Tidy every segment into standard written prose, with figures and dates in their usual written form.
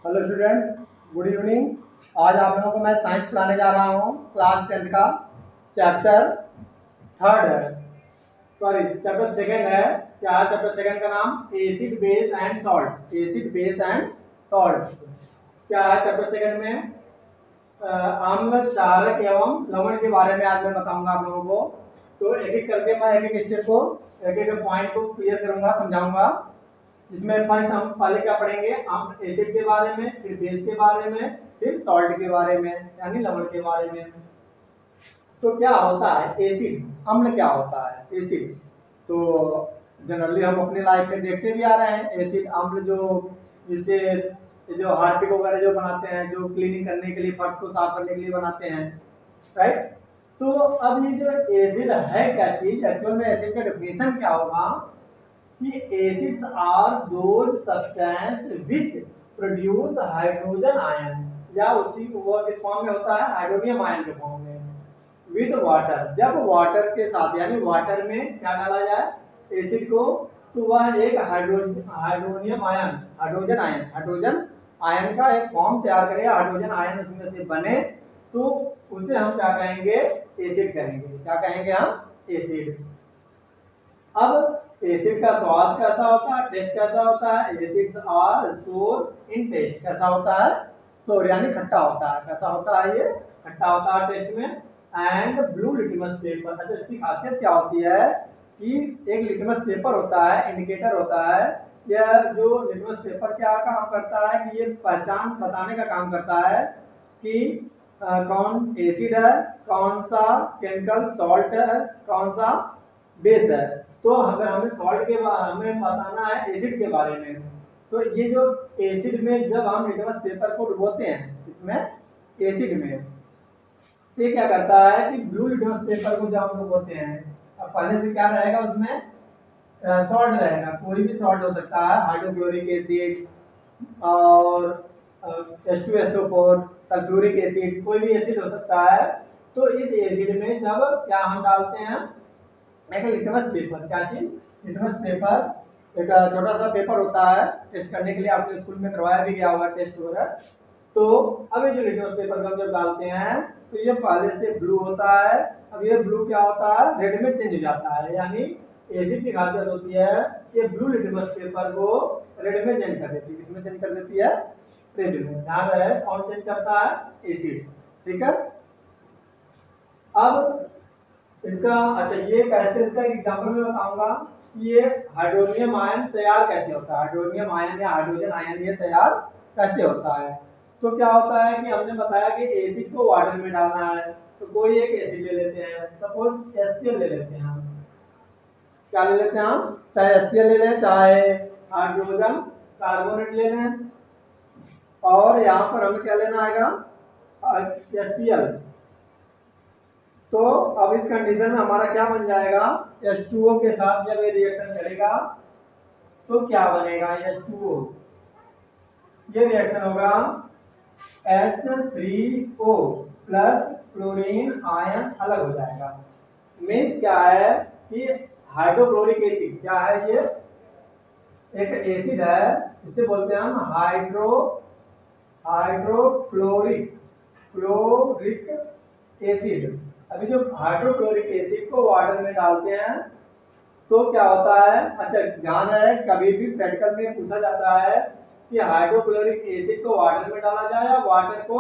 Hello students, good evening. आज आप लोगों को मैं साइंस पढ़ाने जा रहा हूँ। क्लास 10th का चैप्टर थर्ड है, सॉरी चैप्टर सेकंड है। क्या है चैप्टर सेकंड का नाम? Acid base and salt. Acid base and salt क्या है चैप्टर सेकंड में? अम्ल, क्षारक एवं लवण के बारे में आज मैं बताऊंगा आप लोगों को। तो एक एक करके मैं एक एक स्टेप को, एक एक पॉइंट को क्लियर करूंगा, समझाऊंगा। इसमें फर्स्ट हम पहले क्या पढ़ेंगे? हम एसिड के बारे में, फिर बेस के बारे में, फिर सॉल्ट के बारे में यानी लवण के बारे में। तो क्या होता है एसिड? अम्ल क्या होता है एसिड? तो जनरली हम अपनी लाइफ में देखते भी आ रहे हैं एसिड अम्ल, जो जिससे जो हार्पिक वगैरह जो बनाते हैं, जो क्लीनिंग करने के लिए, फर्श को साफ करने के लिए बनाते हैं, राइट। तो अब ये जो एसिड है क्या चीज, एक्चुअल में एसिड का डेफिनेशन क्या होगा कि acids are those substance which produce hydrogen ion, या उसी वो किस फॉर्म में होता है? हाइड्रोनियम आयन के फॉर्म में, विद वाटर। जब वाटर के साथ यानी वाटर में क्या डाला जाए एसिड को, तो वह एक हाइड्रोनियम आयन, हाइड्रोजन आयन का एक फॉर्म तैयार करेगा, हाइड्रोजन आयन उसमें से बने, तो उसे हम क्या कहेंगे? एसिड कहेंगे। क्या कहेंगे हम? एसिड। अब एसिड का स्वाद कैसा होता है, टेस्ट कैसा होता है? एसिड्स आर सोर इन टेस्ट। कैसा होता है? सोर यानी खट्टा होता है। कैसा होता है? ये खट्टा होता है टेस्ट में। And blue litmus paper. अच्छा, इसकी खासियत क्या होती है कि एक लिटमस पेपर होता है, इंडिकेटर होता है। यह जो लिटमस पेपर क्या काम करता है कि ये पहचान बताने का काम करता है कि कौन एसिड है, कौन सा केमिकल सॉल्ट है, कौन सा बेस है। तो अगर हमें सॉल्ट के हमें बताना है एसिड के बारे में, तो ये जो एसिड में जब हम लिटमस पेपर को डुबोते हैं इसमें एसिड में, तो ये क्या करता है कि ब्लू लिटमस पेपर को जब हम डुबोते हैं, अब पहले से क्या रहेगा उसमें? सॉल्ट रहेगा, कोई भी सॉल्ट हो सकता है, हाइड्रोक्लोरिक एसिड और H2SO4, सल्फ्यूरिक एसिड, कोई भी एसिड हो सकता है। तो इस एसिड में जब क्या हम डालते हैं? एक लिटमस पेपर। क्या चीज? लिटमस पेपर एक छोटा सा पेपर होता है, टेस्ट करने के लिए आपके स्कूल में करवाया भी गया होगा टेस्ट वगैरह। तो अब ये जो लिटमस पेपर हम जब डालते हैं तो ये पहले से ब्लू होता है, अब ये ब्लू क्या होता है? रेड में चेंज हो जाता है। यानी एसिड की खासियत होती है ये ब्लू लिटमस पेपर को रेड में चेंज कर देती है। किसमें चेंज कर देती है? रेड में। ध्यान रहे कौन चेंज करता है? एसिड। ठीक है। अब इसका अच्छा ये कैसे, इसका एग्जांपल में बताऊंगा कि ये हाइड्रोनियम आयन तैयार कैसे होता है। हाइड्रोनियम आयन या हाइड्रोजन आयन ये तैयार कैसे होता है? तो क्या होता है कि हमने बताया कि एसिड को वाटर में डालना है, तो कोई एक एसिड ले लेते हैं, सपोज HCl ले लेते हैं हम। क्या ले लेते हैं हम? चाहे HCl ले लें, चाहे हाइड्रोजन कार्बोनेट ले लें, और यहाँ पर हमें क्या लेना आएगा? HCl। तो अब इस कंडीशन में हमारा क्या बन जाएगा? H2O के साथ जब ये रिएक्शन करेगा तो क्या बनेगा? H2O, ये रिएक्शन होगा H3O प्लस क्लोरीन आयन अलग हो जाएगा। मीन्स क्या है कि हाइड्रोक्लोरिक एसिड क्या है? ये एक एसिड है, इसे बोलते हैं हम हाइड्रोक्लोरिक एसिड। अभी जो हाइड्रोक्लोरिक एसिड को वाटर में डालते हैं तो क्या होता है? अच्छा ध्यान है, कभी भी प्रैक्टिकल में पूछा जाता है कि हाइड्रोक्लोरिक एसिड को वाटर में डाला जाए या वाटर को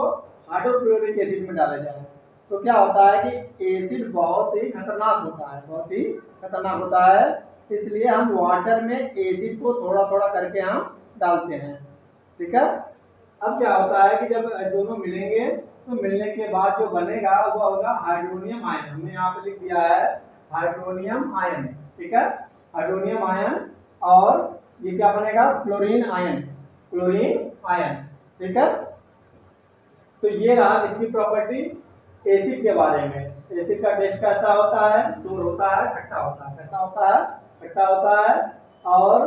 हाइड्रोक्लोरिक एसिड में डाला जाए। तो क्या होता है कि एसिड बहुत ही खतरनाक होता है, बहुत ही खतरनाक होता है, इसलिए हम वाटर में एसिड को थोड़ा थोड़ा करके हम डालते हैं। ठीक है। अब क्या होता है कि जब दोनों मिलेंगे तो मिलने के बाद जो बनेगा वो होगा हाइड्रोनियम आयन। हमने यहाँ पे लिख दिया है हाइड्रोनियम आयन। ठीक है, हाइड्रोनियम आयन। और ये क्या बनेगा? Chlorine ion, chlorine ion. ठीक है। तो ये रहा इसकी प्रॉपर्टी एसिड के बारे में। एसिड का टेस्ट कैसा होता है? सूर होता है, खट्टा होता है। कैसा होता है? खट्टा होता है। और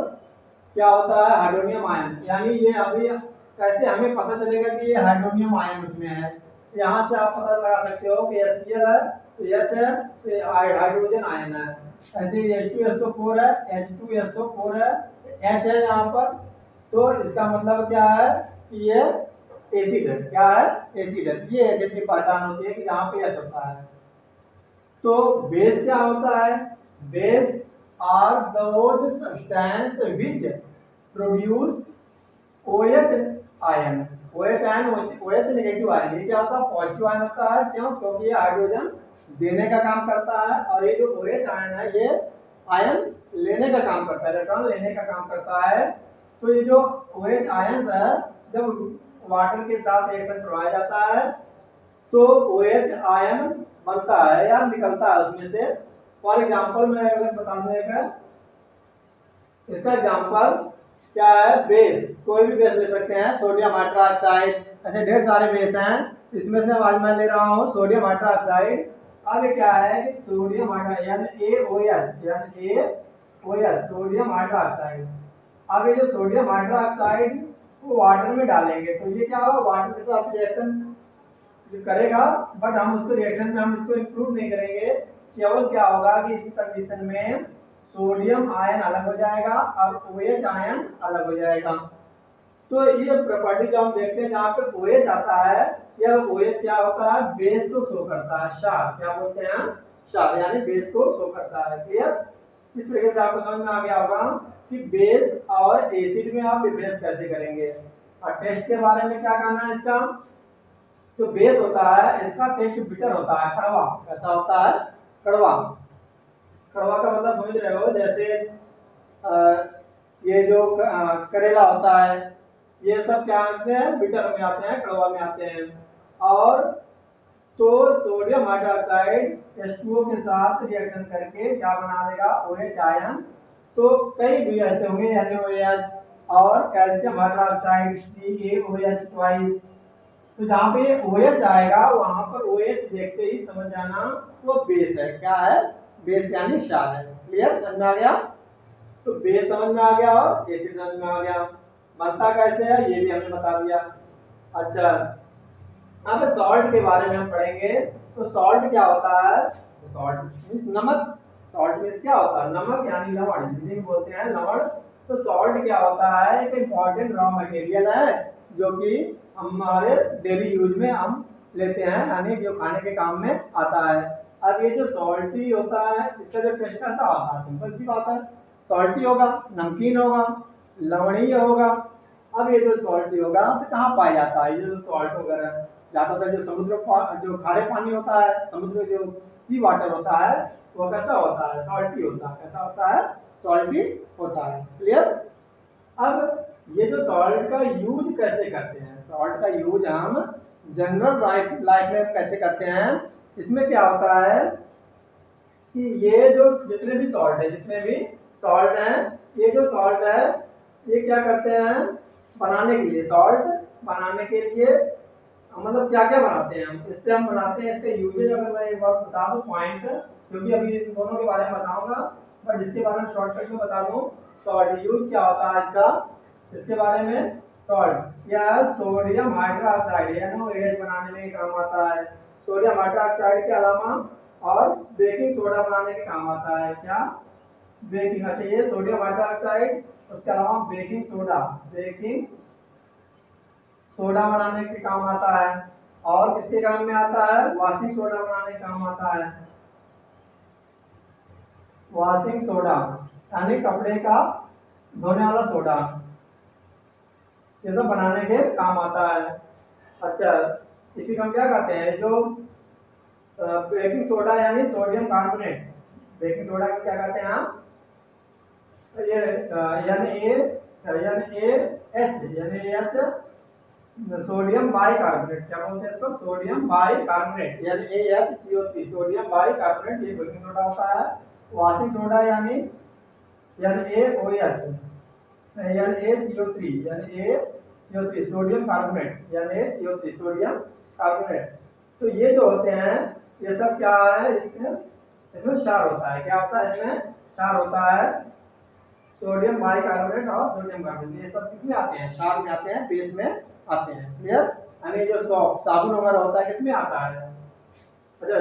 क्या होता है? Hydronium ion. यानी ये अभी कैसे हमें पता चलेगा कि ये हाइड्रोनियम आयन उसमें है? यहाँ से आप पता लगा सकते हो कि HCl है तो H है, तो हाइड्रोजन आयन है। ऐसे ही H2SO4 है, H2SO4 है, H है यहाँ पर। तो इसका मतलब क्या है कि ये एसिड है। क्या है? एसिड है। ये एसिड की पहचान होती है कि जहाँ पे एच होता है। तो बेस क्या होता है? Base are those substance which produce OH ion. OH ion, OH negative ion, ये क्या होता है? पॉजिटिव आयन होता है। क्यों? क्योंकि ये हाइड्रोजन देने का काम करता है, और ये जो OH आयन है ये आयन लेने का काम करता है, इलेक्ट्रॉन लेने का काम करता है। तो ये जो OH आयन है, जब वाटर के साथ रिएक्शन करवाया जाता है तो OH आयन बनता है या निकलता है उसमें से। फॉर एग्जांपल मैं अगर बताने का, इसका एग्जांपल क्या है? बेस, कोई भी बेस ले सकते हैं, सोडियम हाइड्रोक्साइड, ऐसे ढेर सारे बेस हैं। इसमें से आज मैं ले रहा हूँ सोडियम हाइड्रोक्साइड। अब क्या है कि सोडियम हाइड्रोक्साइड यानी AOH सोडियम हाइड्रोक्साइड। अब ये जो सोडियम हाइड्रोक्साइड को वाटर में डालेंगे तो ये क्या होगा? वाटर के साथ रिएक्शन जो करेगा, बट हम उसको रिएक्शन में हम इसको इंक्लूड नहीं करेंगे। केवल क्या होगा कि इस कंडीशन में सोडियम आयन अलग हो जाएगा और OH आयन अलग हो जाएगा। तो ये प्रॉपर्टी जो हम देखते हैं जहाँ पे OH आता है, यह OH क्या होता है? बेस को शो करता है, क्षार। क्या बोलते हैं? क्षार, यानी बेस को शो करता है। क्लियर? इस तरीके से आपको समझ में आ गया होगा कि बेस और एसिड में आप डिफरेंस कैसे करेंगे। और टेस्ट के बारे में क्या कहना है इसका? जो बेस होता है इसका टेस्ट बिटर होता है, कड़वा। कैसा होता है? कड़वा। कड़वा का मतलब समझ रहे हो? जैसे ये जो करेला होता है, ये सब क्या आते हैं? बिटर में आते हैं, कड़वा में आते हैं। और तो सोडियम हाइड्रोक्साइड H2O के साथ रिएक्शन करके क्या बना देगा? OH ion. तो कई भी ऐसे होंगे, NaOH और कैल्शियम हाइड्रोक्साइड CaOH ट्वाइस। तो जहाँ पे OH आएगा वहां पर OH देखते ही समझ जाना वो बेस है। क्या है? बेस यानी क्षार है। क्लियर? समझ में आ गया? तो बेस समझ में आ गया और एसिड समझ में आ गया। बनता कैसे है ये भी हमने बता दिया। अच्छा, अब सॉल्ट के बारे में हम पढ़ेंगे। तो सॉल्ट क्या होता है? सॉल्ट मीन्स नमक। सॉल्ट मीन्स क्या होता है? नमक यानी लवण, जिसे बोलते हैं लवण। तो सॉल्ट क्या होता है? एक इम्पॉर्टेंट रॉ मटेरियल है जो कि हमारे डेली यूज में हम लेते हैं, यानी जो खाने के काम में आता है। अब ये जो सॉल्टी होता है इसका जो टेस्ट कैसा होता है? सिंपल सी बात है, सॉल्टी होगा, नमकीन होगा, लवणीय होगा। अब ये जो सॉल्टी होगा तो कहाँ पाया जाता है? ये जो सॉल्ट वगैरह ज्यादातर जो समुद्र जो खारे पानी होता है, समुद्र जो सी वाटर होता है, वो कैसा होता है? सॉल्टी होता है। कैसा होता है? सॉल्टी होता है। क्लियर? अब ये जो सॉल्ट का यूज कैसे करते हैं? सॉल्ट का यूज हम जनरल लाइफ में कैसे करते हैं? इसमें क्या होता है कि ये जो जितने भी सॉल्ट है, जितने भी सॉल्ट हैं, ये जो सॉल्ट है ये क्या करते हैं बनाने के लिए? सॉल्ट बनाने के लिए मतलब क्या क्या बनाते हैं हम? इससे हम बनाते हैं, इसका यूजेज अगर मैं एक बार बता दूं पॉइंट, क्योंकि अभी इन दोनों के बारे में बताऊंगा, बट इसके बारे में शॉर्टकट में बता दूं। सॉल्ट यूज क्या होता है इसका, इसके बारे में। सॉल्ट या सोडियम हाइड्रोक्साइड NaOH बनाने में काम आता है। सोडियम हाइड्रोक्साइड के अलावा और बेकिंग सोडा बनाने के काम आता है। क्या? बेकिंग। अच्छा, ये सोडियम हाइड्रोक्साइड, उसके अलावा बेकिंग सोडा, बेकिंग सोडा बनाने के काम आता है। और किसके काम में आता है? वॉशिंग सोडा बनाने के काम आता है। वॉशिंग सोडा यानी कपड़े का धोने वाला सोडा, ये सब बनाने के काम आता है। अच्छा, इसी को हम क्या कहते हैं? जो बेकिंग सोडा यानी सोडियम कार्बोनेट, बेकिंग सोडा को क्या कहते हैं हम? ये NaH सोडियम बाइकार्बोनेट। क्या बोलते हैं इसको? सोडियम बाइकार्बोनेट यानी AHCO3, सोडियम बाइकार्बोनेट, ये बेकिंग सोडा होता है। वॉशिंग सोडा यानी AOH ACO3 सोडियम कार्बोनेट यानी CO3 सोडियम कार्बोनेट। तो ये जो होते हैं ये सब क्या है? इसमें क्षार होता है। क्या होता है? इसमें क्षार होता है। सोडियम बाइकार्बोनेट और सोडियम कार्बोनेट ये सब किसमें आते हैं? क्षार में आते हैं, बेस में आते हैं। क्लियर? यानी जो साबुन वगैरह होता है किसमें आता है? अच्छा,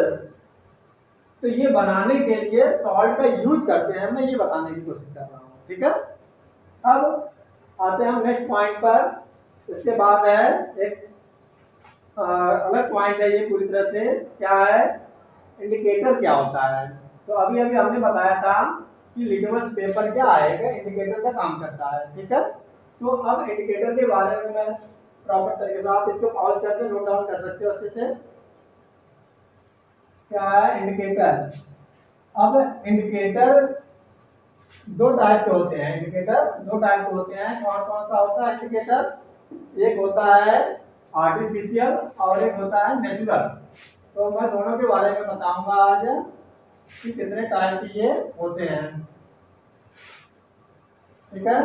तो ये बनाने के लिए सॉल्ट का यूज करते हैं, मैं ये बताने की कोशिश कर रहा हूँ। ठीक है? अब आते हैं हम नेक्स्ट पॉइंट पर इसके बाद है एक अलग पॉइंट है ये पूरी तरह से, क्या है, इंडिकेटर क्या होता है। तो अभी अभी हमने बताया था कि लिटमस पेपर क्या आएगा, इंडिकेटर का काम करता है, ठीक है। तो अब इंडिकेटर के बारे में मैं प्रॉपर तरीके से, आप इसको पॉज करके नोट डाउन कर सकते हो अच्छे से। क्या है इंडिकेटर? अब इंडिकेटर दो टाइप के होते हैं, इंडिकेटर दो टाइप के होते हैं। कौन कौन सा होता है इंडिकेटर? एक होता है आर्टिफिशियल और एक होता है नेचुरल। तो मैं दोनों के बारे में बताऊंगा आज कि कितने टाइप के ये होते हैं, ठीक है।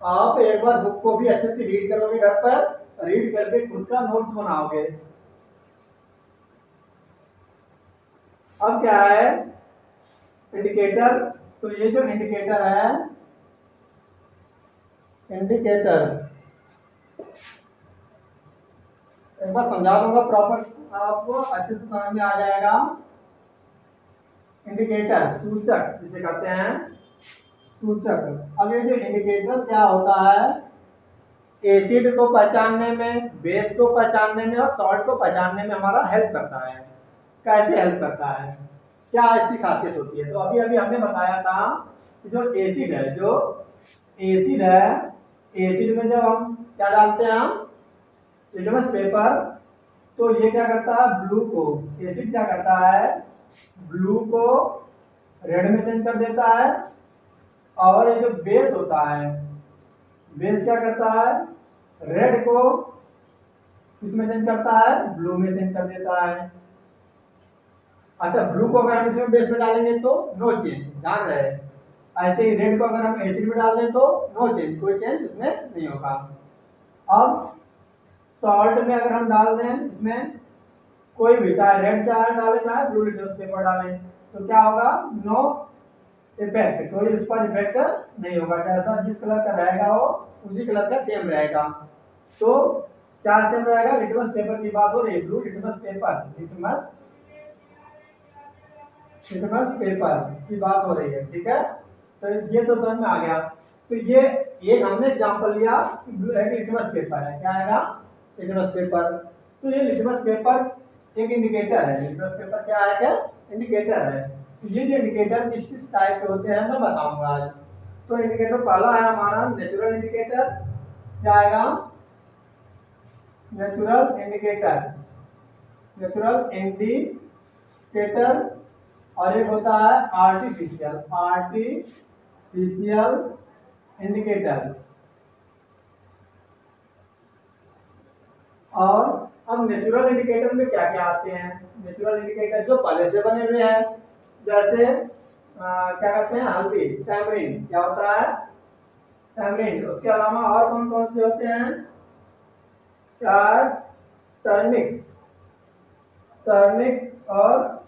आप एक बार बुक को भी अच्छे से रीड करोगे घर पर, रीड करके खुद का नोट्स बनाओगे। अब क्या है इंडिकेटर? तो ये जो इंडिकेटर है, इंडिकेटर एक बार समझा दूंगा प्रॉपर, आपको अच्छे से समझ में आ जाएगा। इंडिकेटर सूचक जिसे कहते हैं, सूचक। अब ये जो इंडिकेटर क्या होता है, एसिड को पहचानने में, बेस को पहचानने में और सॉल्ट को पहचानने में हमारा हेल्प करता है। कैसे हेल्प करता है, क्या इसकी खासियत होती है? तो अभी अभी हमने बताया था कि जो एसिड है, जो एसिड है, एसिड में जब हम क्या डालते हैं, हम लिटमस पेपर, तो ये क्या करता है, ब्लू को, एसिड क्या करता है, ब्लू को रेड में चेंज कर देता है। और ये जो बेस होता है, बेस क्या करता है, रेड को किसमें चेंज करता है, ब्लू में चेंज कर देता है। अच्छा, ब्लू को अगर हम इसमें बेस में डालेंगे तो नो चेंज, ध्यान रहे। ऐसे ही रेड को अगर हम एसिड में डाल दें तो नो चेंज, कोई चेंज उसमें नहीं होगा। अब सॉल्ट में अगर हम डाल दें इसमें कोई भी, चाहे रेड चाहे डालें चाहे ब्लू लिटमस पेपर डालें, तो क्या होगा, नो इफेक्ट, कोई इस पर इफेक्ट नहीं होगा। जैसा जिस कलर का रहेगा वो उसी कलर का सेम रहेगा। तो क्या सेम रहेगा, लिटमस पेपर की बात हो रही है, blue litmus paper, litmus paper की बात हो रही है, ठीक है। तो ये तो समझ में आ गया। तो ये एक हमने एग्जांपल लिया, लिटमस पेपर है, क्या आएगा, लिटमस पेपर। तो ये लिटमस पेपर एक इंडिकेटर है, लिटमस पेपर क्या है, क्या इंडिकेटर है। तो ये जो इंडिकेटर किस किस टाइप के होते हैं मैं बताऊंगा आज। तो इंडिकेटर पहला है हमारा नेचुरल इंडिकेटर, क्या आएगा, नेचुरल इंडिकेटर, नेचुरल इंडिकेटर। और एक होता है आर्टिफिशियल, आर्टिफिशियल इंडिकेटर। और अब नेचुरल इंडिकेटर में क्या क्या आते हैं, नेचुरल इंडिकेटर जो पहले से बने हुए हैं, जैसे क्या कहते हैं, हल्दी, टैमरिन, क्या होता है, टैमरिन। उसके अलावा और कौन कौन से होते हैं, टर्निक, टर्निक और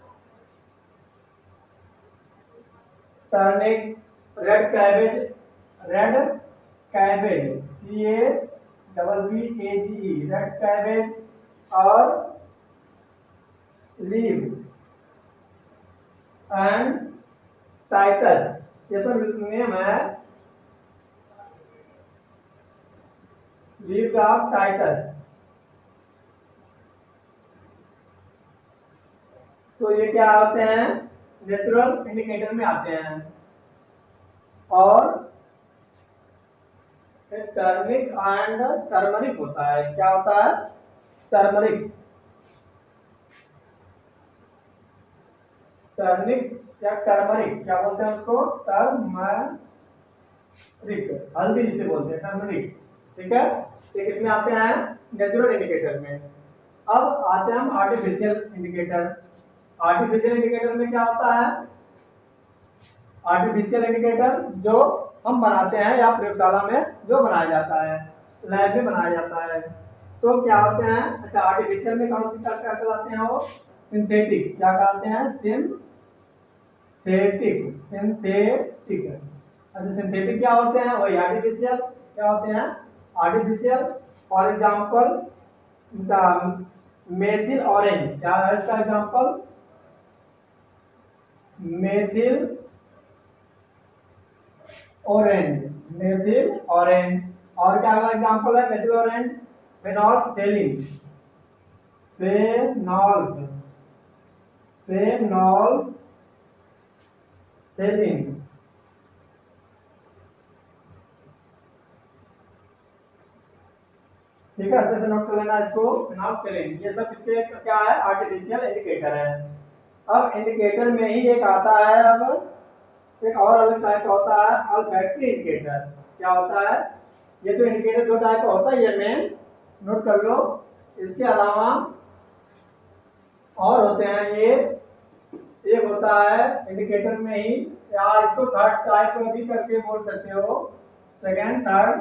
turnip, red cabbage, red cabbage, CABBAGE, red cabbage, और लीव एंड टाइटस, ये सब नेम है, लीव ऑफ टाइटस। तो ये क्या होते हैं, नेचुरल इंडिकेटर में आते हैं। और टर्मिक एंड टर्मरिक होता है, क्या होता है, टर्मरिक, टर्निक या टर्मरिक, क्या बोलते हैं उसको, टर्मरिक, हल्दी जिसे बोलते हैं, टर्मरिक, ठीक है। ये किसमें आते हैं, नेचुरल इंडिकेटर में। अब आते हैं हम आर्टिफिशियल इंडिकेटर। आर्टिफिशियल इंडिकेटर में क्या होता है, आर्टिफिशियल इंडिकेटर जो हम बनाते हैं या प्रयोगशाला में जो बनाया जाता है, लैब में बनाया जाता है, तो क्या होते हैं, अच्छा आर्टिफिशियल में कौन सी क्या कहलाते हैं वो, सिंथेटिक, क्या कहते हैं, सिंथेटिक, सिंथेटिक। अच्छा सिंथेटिक क्या होते हैं, वही आर्टिफिशियल, क्या होते हैं, artificial. For example methyl orange, क्या है इसका example, methyl orange, methyl orange, और क्या अगला एग्जांपल है मेथिल ऑरेंज, फेनोल्फथेलिन, फेनोल्फथेलिन। ठीक है, अच्छे से नोट कर लेना इसको। फिनोल्फथेलिन ये सब इसके क्या है, आर्टिफिशियल इंडिकेटर है। अब इंडिकेटर में ही एक आता है, अब एक और अलग टाइप का होता है ऑल्फैक्टरी इंडिकेटर। क्या होता है, ये तो इंडिकेटर दो टाइप का होता है, ये मेन नोट कर लो। इसके अलावा और होते हैं ये, एक होता है इंडिकेटर में ही, या इसको थर्ड टाइप भी करके बोल सकते हो, सेकेंड थर्ड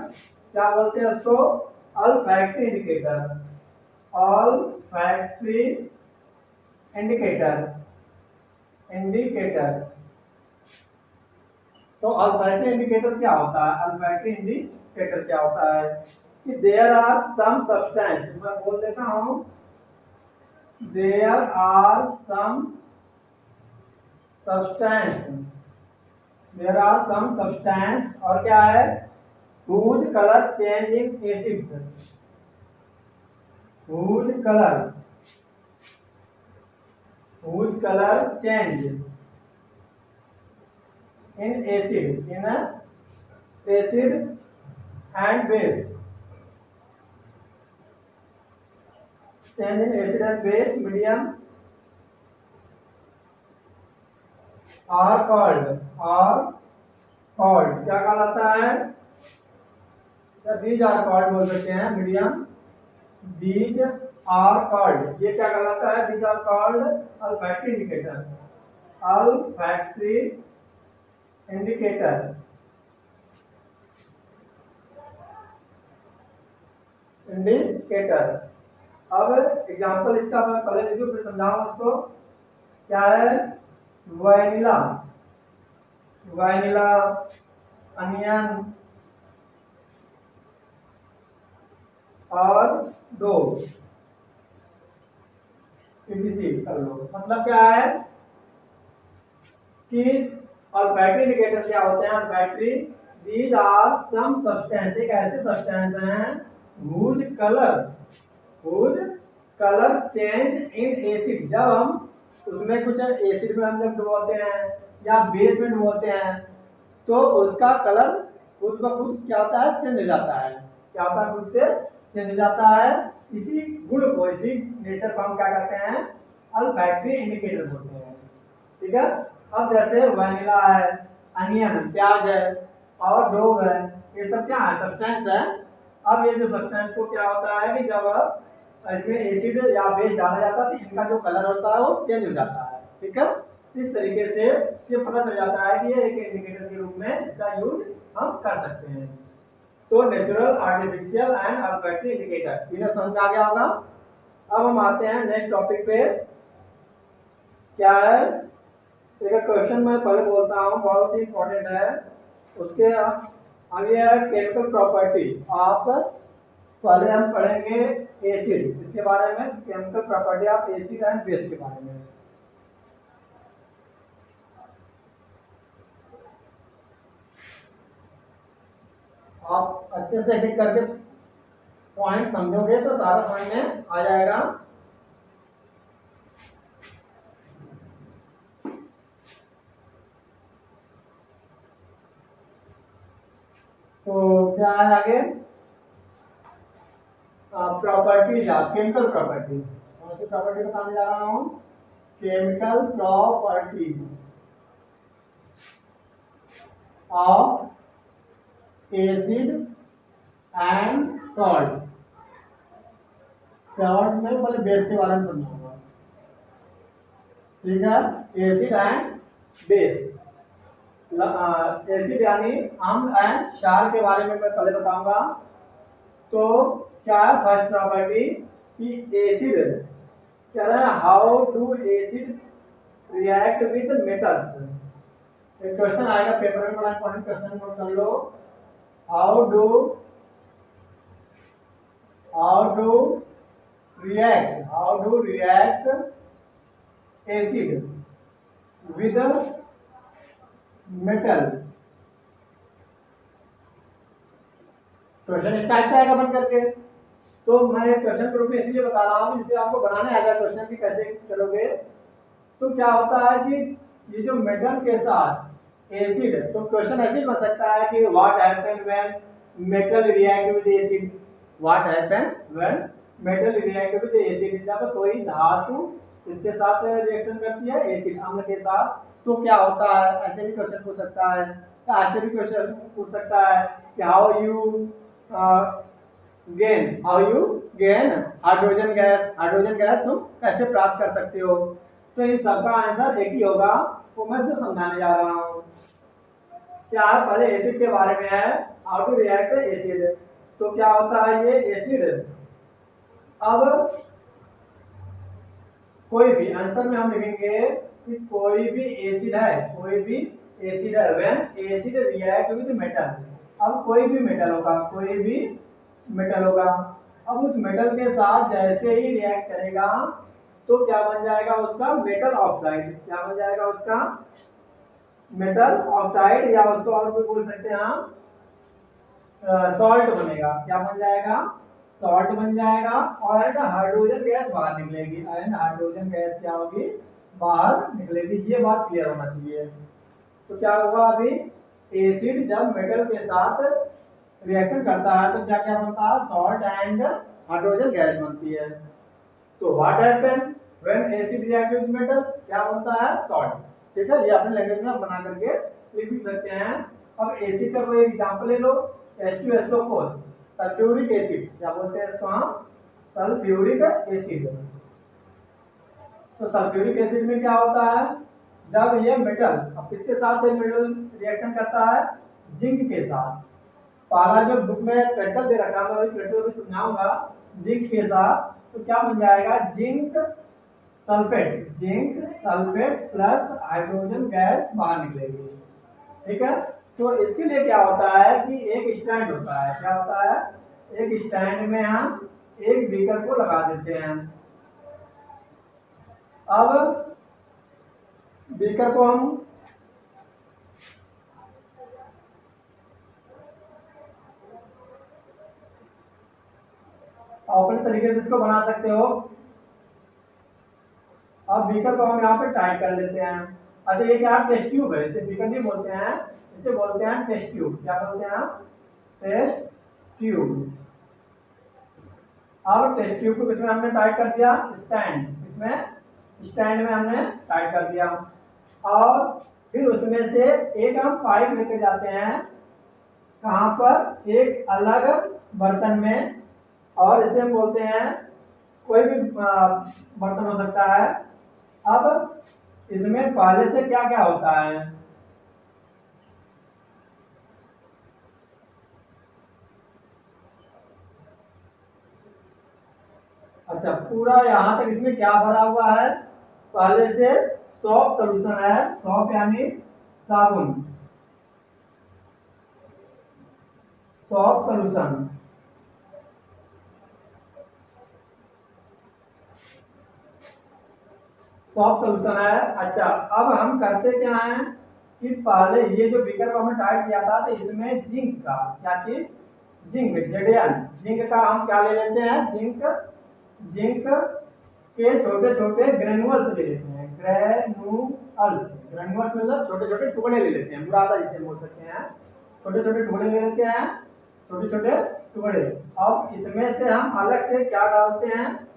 क्या बोलते हैं उसको, ऑल्फैक्टरी इंडिकेटर। ऑल्फैक्टरी इंडिकेटर तो ऑल्फैक्टरी इंडिकेटर क्या होता है, ऑल्फैक्टरी इंडिकेटर क्या होता है कि देयर आर सम सब्सटेंस, मैं बोल देता हूं, देयर आर सम सब्सटेंस और क्या है, whose color change in acids, whose color change in acid and base, change in acid and base medium are called क्या कहलाता है, these are called बोल सकते हैं, मीडियम these are called, ये क्या कहलाता है, these are called olfactory indicator, olfactory indicator। अब एग्जांपल इसका मैं पहले लिखूं फिर समझाऊं उसको। क्या है, वैनिला, अनियन और डोव, पीपीसी कर लो। मतलब क्या है कि ऑल्फैक्टरी इंडिकेटर क्या होते हैं, olfactory these are some substance, एक ऐसे सब्सटेंस हैं whose colour change in acid, जब हम उसमें कुछ एसिड में हम जब डुबोते हैं या बेस में डुबोते हैं तो उसका कलर खुद ब खुद क्या होता है, चेंज हो जाता है। क्या होता है, खुद से चेंज हो जाता है। इसी गुण को, इसी नेचर को हम क्या कहते हैं, ऑल्फैक्टरी इंडिकेटर बोलते हैं। ठीक है, अब जैसे वैनिला है, अनियन प्याज है और डोव है, ये सब क्या है, सब्सटेंस है। अब ये जो सब्सटेंस को क्या होता है कि जब इसमें एसिड या बेस डाला जाता है तो इनका जो कलर होता है वो चेंज हो जाता है। ठीक है, इस तरीके से ये पता चल जाता है कि ये एक इंडिकेटर के रूप में इसका यूज हम कर सकते हैं। तो natural, artificial and olfactory indicator, तीनों समझ आ गया होगा। अब हम आते हैं नेक्स्ट टॉपिक पे। क्या है, एक क्वेश्चन मैं पहले बोलता हूँ, बहुत ही इंपॉर्टेंट है। उसके आगे है केमिकल प्रॉपर्टी। आप पहले हम पढ़ेंगे एसिड, इसके बारे में, chemical property of acid and base के बारे में। आप अच्छे से एक करके पॉइंट समझोगे तो सारा समझ में आ जाएगा। तो क्या है आगे, प्रॉपर्टीज ऑफ केमिकल प्रॉपर्टी। कौन सी प्रॉपर्टी बताने जा रहा हूँ, chemical property of acid and salt. Salt में पहले बेस के बारे में समझाऊंगा। ठीक है, एसिड एंड बेस, एसिड यानी अम्ल एंड क्षार के बारे में मैं पहले बताऊंगा। तो क्या है फर्स्ट प्रॉपर्टी कि एसिड कह रहा है, how do acid react with metals. एक क्वेश्चन आएगा पेपर में, बड़ा इंपॉर्टेंट क्वेश्चन, नोट कर लो। How do react acid with metal. Question इस टाइप से आएगा बन करके। तो मैं क्वेश्चन के रूप में इसलिए बता रहा हूँ जिससे आपको बनाने आएगा क्वेश्चन की कैसे करोगे। तो क्या होता है कि ये जो मेटल के साथ एसिड, तो क्वेश्चन ऐसे बन सकता है कि what happen when metal react with acid, what happen when metal react with acid, जब कोई धातु इसके साथ रिएक्शन करती है एसिड अम्ल के साथ तो क्या होता है, ऐसे भी क्वेश्चन पूछ सकता है। तो ऐसे भी क्वेश्चन पूछ सकता है कि how you gain hydrogen gas तुम कैसे प्राप्त कर सकते हो। तो इन सबका आंसर एक ही होगा, वो मैं जो समझाने जा रहा हूँ। क्या है, पहले एसिड के बारे में है, हाउ टू रिएक्ट एसिड। तो क्या होता है ये एसिड, अब कोई भी आंसर में हम लिखेंगे कि कोई भी एसिड है, कोई भी एसिड है when acid react with metal. अब कोई भी मेटल होगा, कोई भी मेटल होगा, अब उस मेटल के साथ जैसे ही रिएक्ट करेगा तो क्या बन जाएगा उसका मेटल ऑक्साइड, क्या बन जाएगा उसका मेटल ऑक्साइड, या उसको और भी बोल सकते हैं हम सॉल्ट बनेगा। क्या बन जाएगा, सॉल्ट बन जाएगा और हाइड्रोजन गैस बाहर निकलेगी, एंड हाइड्रोजन गैस क्या होगी बाहर निकलेगी। ये बात क्लियर होना चाहिए। तो क्या होगा, अभी एसिड जब मेटल के साथ रिएक्शन करता है तो क्या क्या बनता है, सॉल्ट एंड हाइड्रोजन गैस बनती है। तो what happen when acid react with metal, क्या बनता है सॉल्ट। ठीक है, ये अपने लैंग्वेज में बना करके लिख भी सकते हैं। अब एसिड का कोई एग्जांपल ले लो, H2SO4 सल्फ्यूरिक एसिड, क्या बोलते हैं इसको हम सल्फ्यूरिक एसिड। तो सल्फ्यूरिक एसिड में क्या होता है, जब ये मेटल, अब किसके साथ मेटल रिएक्शन करता है, जिंक के साथ। पहला जो बुक में प्रैक्टिकल दे रखा है, मैं प्रैक्टिकल भी समझाऊंगा, जिंक के साथ तो क्या बन जाएगा zinc sulphate plus hydrogen gas बाहर निकलेगी। ठीक है, तो इसके लिए क्या होता है कि एक स्टैंड होता है, क्या होता है, एक स्टैंड में हम एक बीकर को लगा देते हैं। अब बीकर को हम अपने तरीके से इसको बना सकते हो। अब बीकर को हम यहाँ पे टाइट कर लेते हैं। अच्छा, ये क्या टेस्ट ट्यूब है, इसे बीकर नहीं बोलते हैं, इसे बोलते हैं टेस्ट ट्यूब। क्या बोलते हैं, टेस्ट ट्यूब। अब टेस्ट ट्यूब को किसमें हमने टाइट कर दिया, स्टैंड, इसमें स्टैंड में हमने टाइट कर दिया। और फिर उसमें से एक हम पाइप लेके जाते हैं, कहाँ पर, एक अलग बर्तन में, और इसे हम बोलते हैं, कोई भी बर्तन हो सकता है। अब इसमें पहले से क्या क्या होता है, अच्छा पूरा यहाँ तक इसमें क्या भरा हुआ है, पहले से सॉफ्ट सोल्यूशन है, सॉफ्ट यानी साबुन, सॉफ्ट सोल्यूशन। सॉफ्ट सोल्यूशन है। अच्छा, अब हम करते क्या हैं कि पहले ये जो बीकर को हमने टाइट किया था, तो इसमें जिंक का, क्या चीज, जिंक, जेडेन, जिंक का हम क्या ले लेते हैं, जिंक के छोटे छोटे ग्रेनुअल्स ले लेते हैं, ग्रेनुअल्स मतलब छोटे छोटे टुकड़े ले लेते हैं, बुरादा जिसे बोल सकते हैं, छोटे छोटे टुकड़े ले लेते हैं, छोटे छोटे टुकड़े। अब इसमें से हम अलग से क्या डालते हैं,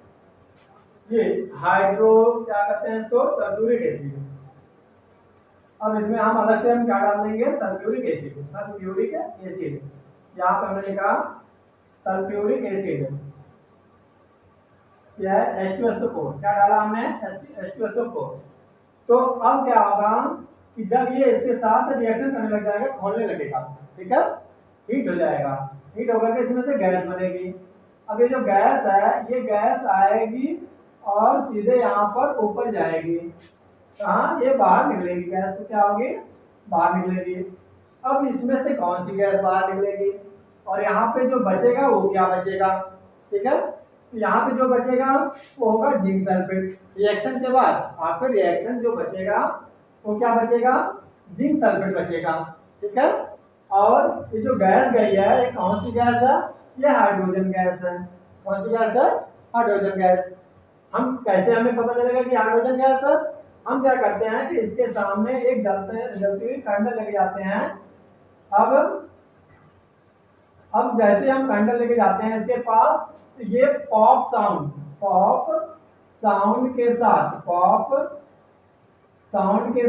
ये हाइड्रो, क्या कहते हैं इसको, सल्फ्यूरिक एसिड। अब इसमें हम अलग से हम क्या डाल देंगे, सल्फ्यूरिक एसिड, सल्फ्यूरिक एसिड, यहाँ पे हमने लिखा सल्फ्यूरिक एसिड, यह H2SO4, क्या डाला हमने, H2SO4। तो अब क्या होगा कि जब ये इसके साथ रिएक्शन करने लग जाएगा, खोलने लगेगा, ठीक है, हीट हो जाएगा, हीट होकर के इसमें से गैस बनेगी। अब ये जो गैस है, ये गैस आएगी और सीधे यहाँ पर ऊपर जाएगी, कहाँ, ये बाहर निकलेगी गैस, तो क्या होगी, बाहर निकलेगी। अब इसमें से कौन सी गैस बाहर निकलेगी, और यहाँ पे जो बचेगा वो क्या बचेगा, ठीक है, तो यहाँ पे जो बचेगा वो होगा जिंक सल्फेट। रिएक्शन के बाद आफ्टर रिएक्शन जो बचेगा वो क्या बचेगा, जिंक सल्फेट बचेगा, ठीक है। और ये जो गैस गई है ये कौन सी गैस है? ये हाइड्रोजन गैस है। कौन सी गैस है? Hydrogen gas. हम कैसे हमें पता चलेगा कि हाइड्रोजन गैस है? हम क्या करते हैं कि इसके सामने एक जलती हुई कैंडल लेके जाते हैं। अब जैसे हम कैंडल लेके जाते हैं इसके पास, तो ये पॉप साउंड के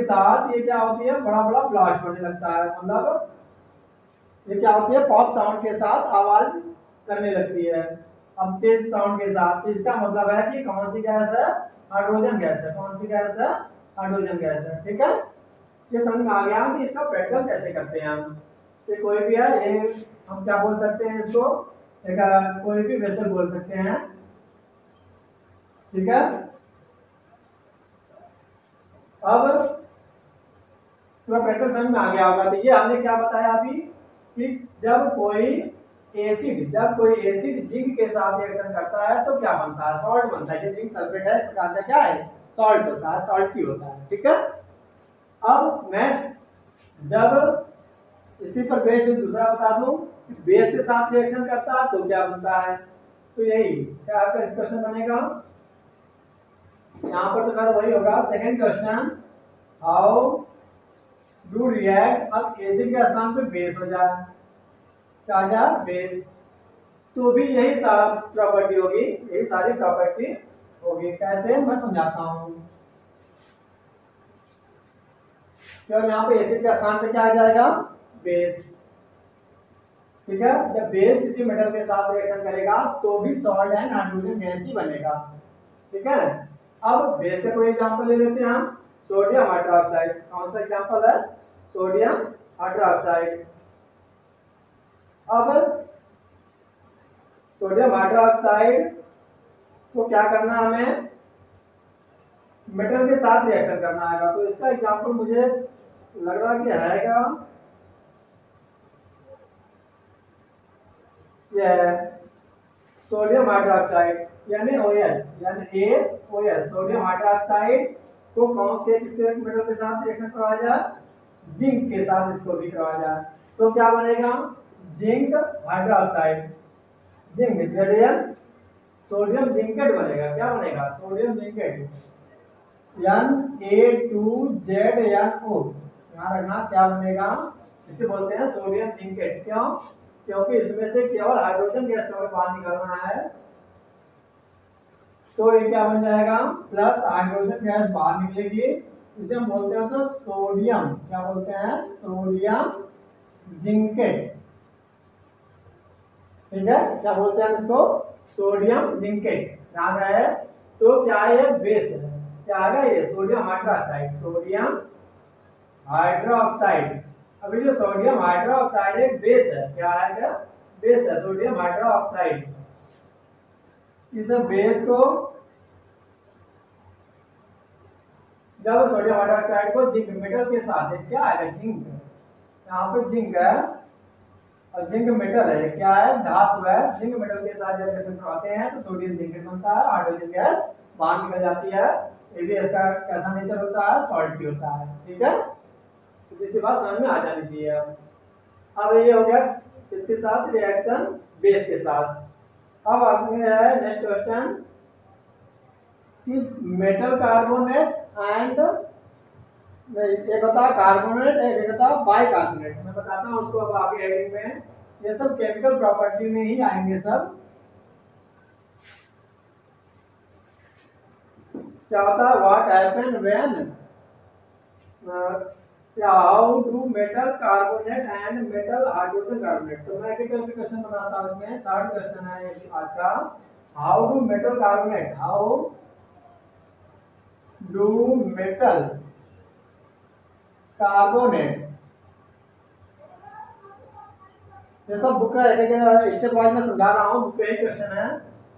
साथ ये क्या होती है, बड़ा बड़ा ब्लास्ट होने लगता है। मतलब ये क्या होती है, पॉप साउंड के साथ आवाज करने लगती है। अब तेज साउंड के साथ, तो इसका मतलब है कि कौन सी गैस है? हाइड्रोजन गैस है। कौन सी गैस है? हाइड्रोजन गैस है। ठीक है, ये समझ में आ गया कि इसका प्रैक्टिकल कैसे करते हैं हम। ये कोई भी है, ये हम क्या बोल सकते हैं इसको, एक कोई भी वेसल बोल सकते हैं। ठीक है, अब पूरा प्रैक्टिकल समझ में आ गया होगा। तो ये हमने क्या बताया अभी कि जब कोई एसिड जिंक के साथ रिएक्शन करता है तो क्या बनता है? सॉल्ट बनता है। ये जिंक सल्फेट है, एक प्रकार का क्या है? सॉल्ट होता है, सॉल्टी होता है। ठीक है, अब मैं जब इसी पर बेस्ड दूसरा बता दूं, बेस के साथ रिएक्शन करता है तो क्या बनता है? तो यही क्या आपका क्वेश्चन बनेगा, यहाँ पर तो खैर वही होगा। Second question, how do react, अब एसिड के स्थान पे बेस हो जाए, क्या आ जाए? बेस। तो भी यही सारा प्रॉपर्टी होगी, यही सारी प्रॉपर्टी होगी। कैसे, मैं समझाता हूँ। तो यहाँ पे एसिड के स्थान पे क्या आ जाएगा? बेस। ठीक है, जब बेस किसी मेटल के साथ रिएक्शन करेगा तो भी सॉल्ट एंड हाइड्रोजन गैस ही बनेगा। ठीक है, अब बेस का कोई एग्जांपल ले लेते हैं हम, सोडियम हाइड्रोक्साइड। कौन सा एग्जांपल है? Sodium hydroxide. अब सोडियम हाइड्रोक्साइड को क्या करना है, हमें मेटल के साथ रिएक्शन करना है। तो इसका एग्जांपल मुझे लग रहा कि आएगा ये सोडियम हाइड्रोक्साइड यानी OH, यानी AOH। सोडियम हाइड्रोक्साइड को कौन से किसके मेटल के साथ रिएक्शन करवाया जाए? जिंक के साथ इसको भी करवाया जाए तो क्या बनेगा? Zinc hydroxide, zinc Zn, sodium zincate बनेगा। क्या बनेगा? Sodium zincate, Na2ZnO। यहाँ रखना, क्या बनेगा? इसे बोलते हैं सोडियम जिंकेट। क्यों? क्योंकि इसमें से केवल हाइड्रोजन गैस का बाहर निकलना है। तो ये क्या बन जाएगा? प्लस हाइड्रोजन गैस बाहर निकलेगी, इसे हम बोलते हैं तो सोडियम, क्या बोलते हैं? Sodium zincate. ठीक है, क्या बोलते हैं इसको? Sodium zincate. ध्यान रहे, तो क्या है? बेस है। क्या आ गया? ये सोडियम हाइड्रोक्साइड, सोडियम हाइड्रोक्साइड। अभी जो सोडियम हाइड्रोक्साइड एक बेस है, क्या है? बेस है, सोडियम हाइड्रोक्साइड। इस बेस को, जब सोडियम हाइड्रोक्साइड को जिंक मेटल के साथ, क्या आएगा? जिंक, यहाँ पे जिंक है और जिंक मेटल है, क्या है? धातु है। जिंक मेटल के साथ जब रिएक्शन करवाते हैं तो सोडियम जिंकेट बनता है, हाइड्रोजन गैस बाहर निकल जाती है। ये भी इसका कैसा नेचर होता है? सॉल्टी होता है। ठीक है, तो इसी बात समझ में आ जानी चाहिए। अब ये हो गया इसके साथ रिएक्शन बेस के साथ। अब आगे है नेक्स्ट क्वेश्चन कि मेटल कार्बोनेट एंड, एक होता है कार्बोनेट, एक होता है बाइकार्बोनेट। मैं बताता हूँ उसको अब आगे हेडिंग में। ये सब केमिकल प्रॉपर्टी में ही आएंगे सब। क्या होता है? What happen when, how do metal carbonate and metal hydrogen carbonate. तो मैं एक क्वेश्चन बनाता हूँ इसमें। थर्ड क्वेश्चन है आज का, how do metal carbonate, how do metal carbonate, ये सब बुक का स्टेप वाइज में समझा रहा हूँ। बुक का ही क्वेश्चन है,